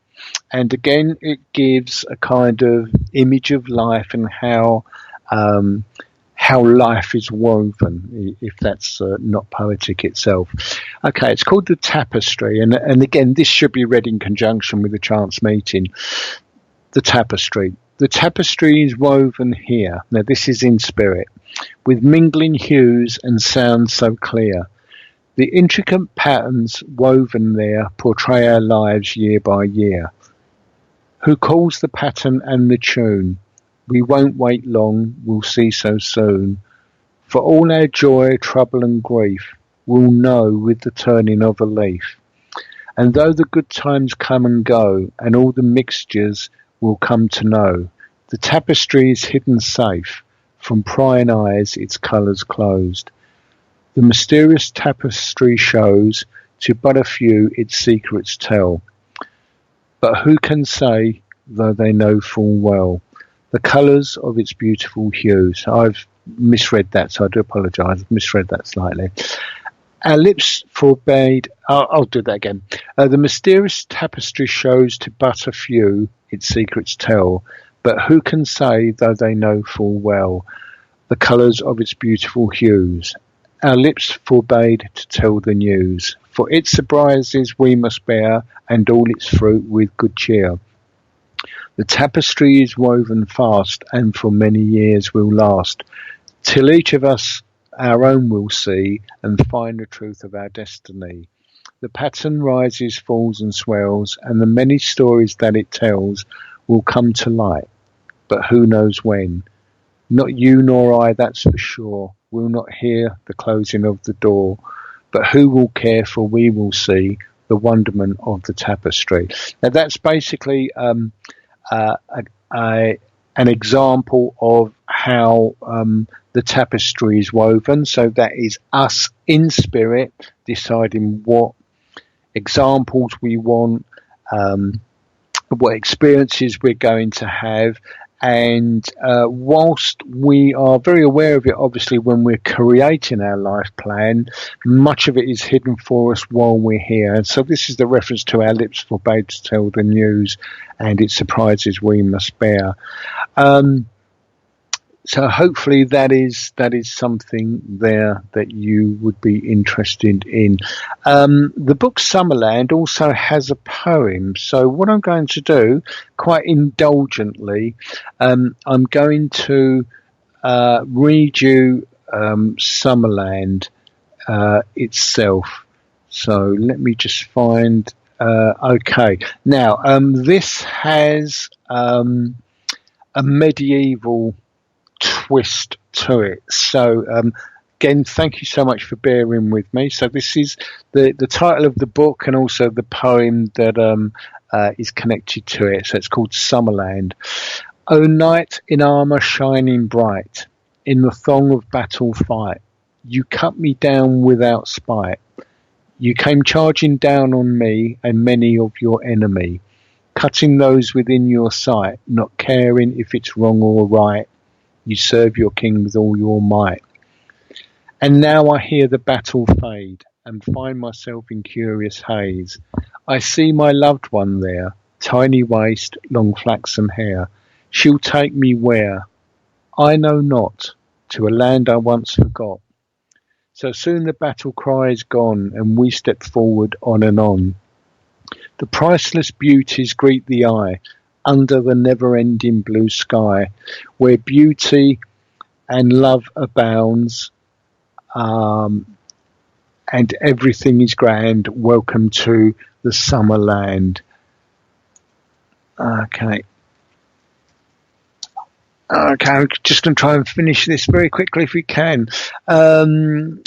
and again it gives a kind of image of life and how life is woven, if that's not poetic itself. Okay, it's called The Tapestry, and again this should be read in conjunction with the Chance Meeting. The Tapestry. The tapestry is woven here. Now this is in Spirit, with mingling hues and sounds so clear. The intricate patterns woven there portray our lives year by year. Who calls the pattern and the tune? We won't wait long, we'll see so soon. For all our joy, trouble and grief, we'll know with the turning of a leaf. And though the good times come and go, and all the mixtures will come to know, the tapestry is hidden safe, from prying eyes its colours closed. The mysterious tapestry shows, to but a few its secrets tell. But who can say, though they know full well, the colours of its beautiful hues? I've misread that, so I do apologise. I've misread that slightly. Our lips forbade... I'll do that again. The mysterious tapestry shows, to but a few its secrets tell. But who can say, though they know full well, the colours of its beautiful hues? Our lips forbade to tell the news. For its surprises we must bear, and all its fruit with good cheer. The tapestry is woven fast, and for many years will last, till each of us our own will see, and find the truth of our destiny. The pattern rises, falls and swells, and the many stories that it tells will come to light, but who knows when? Not you nor I, that's for sure, will not hear the closing of the door, but who will care, for we will see the wonderment of the tapestry. Now that's basically a an example of how the tapestry is woven. So that is us in spirit deciding what examples we want, what experiences we're going to have. And whilst we are very aware of it, obviously, when we're creating our life plan, much of it is hidden for us while we're here. And so this is the reference to our lips forbade to tell the news, and its surprises we must bear. So hopefully that is something there that you would be interested in. The book Summerland also has a poem. So what I'm going to do, quite indulgently, I'm going to read you Summerland itself. So let me just find. Okay, now this has a medieval twist to it. So again, thank you so much for bearing with me. So this is the title of the book and also the poem that is connected to it. So it's called Summerland. O knight in armour shining bright, in the thong of battle fight, you cut me down without spite. You came charging down on me and many of your enemy, cutting those within your sight, not caring if it's wrong or right. You serve your king with all your might. And now I hear the battle fade and find myself in curious haze. I see my loved one there, tiny waist, long flaxen hair. She'll take me where? I know not, to a land I once forgot. So soon the battle cry is gone and we step forward on and on. The priceless beauties greet the eye, under the never-ending blue sky, where beauty and love abounds, and everything is grand. Welcome to the Summerland. Okay, I'm just going to try and finish this very quickly if we can. Welcome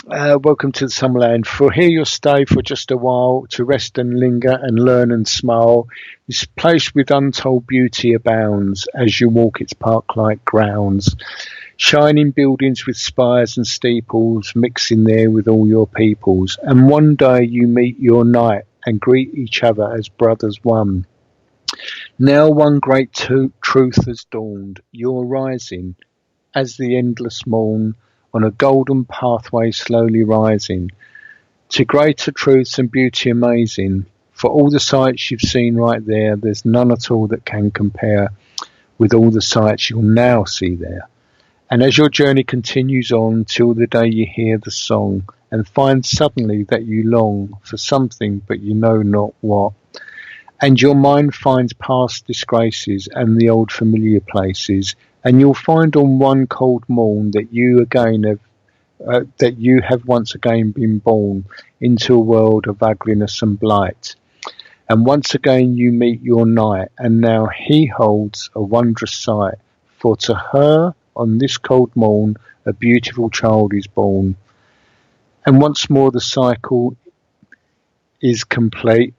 to the Summerland. For here you'll stay for just a while, to rest and linger and learn and smile. This place with untold beauty abounds as you walk its park-like grounds. Shining buildings with spires and steeples, mixing there with all your peoples. And one day you meet your knight and greet each other as brothers one. Now one great truth has dawned, you're rising, as the endless morn, on a golden pathway slowly rising, to greater truths and beauty amazing. For all the sights you've seen right there, there's none at all that can compare with all the sights you'll now see there. And as your journey continues on, till the day you hear the song, and find suddenly that you long for something, but you know not what, and your mind finds past disgraces and the old familiar places, and you'll find on one cold morn that you have once again been born into a world of ugliness and blight. And once again you meet your knight, and now he holds a wondrous sight, for to her on this cold morn a beautiful child is born. And once more the cycle is complete.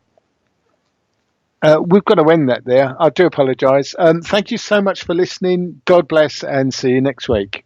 We've got to end that there. I do apologise. Thank you so much for listening. God bless and see you next week.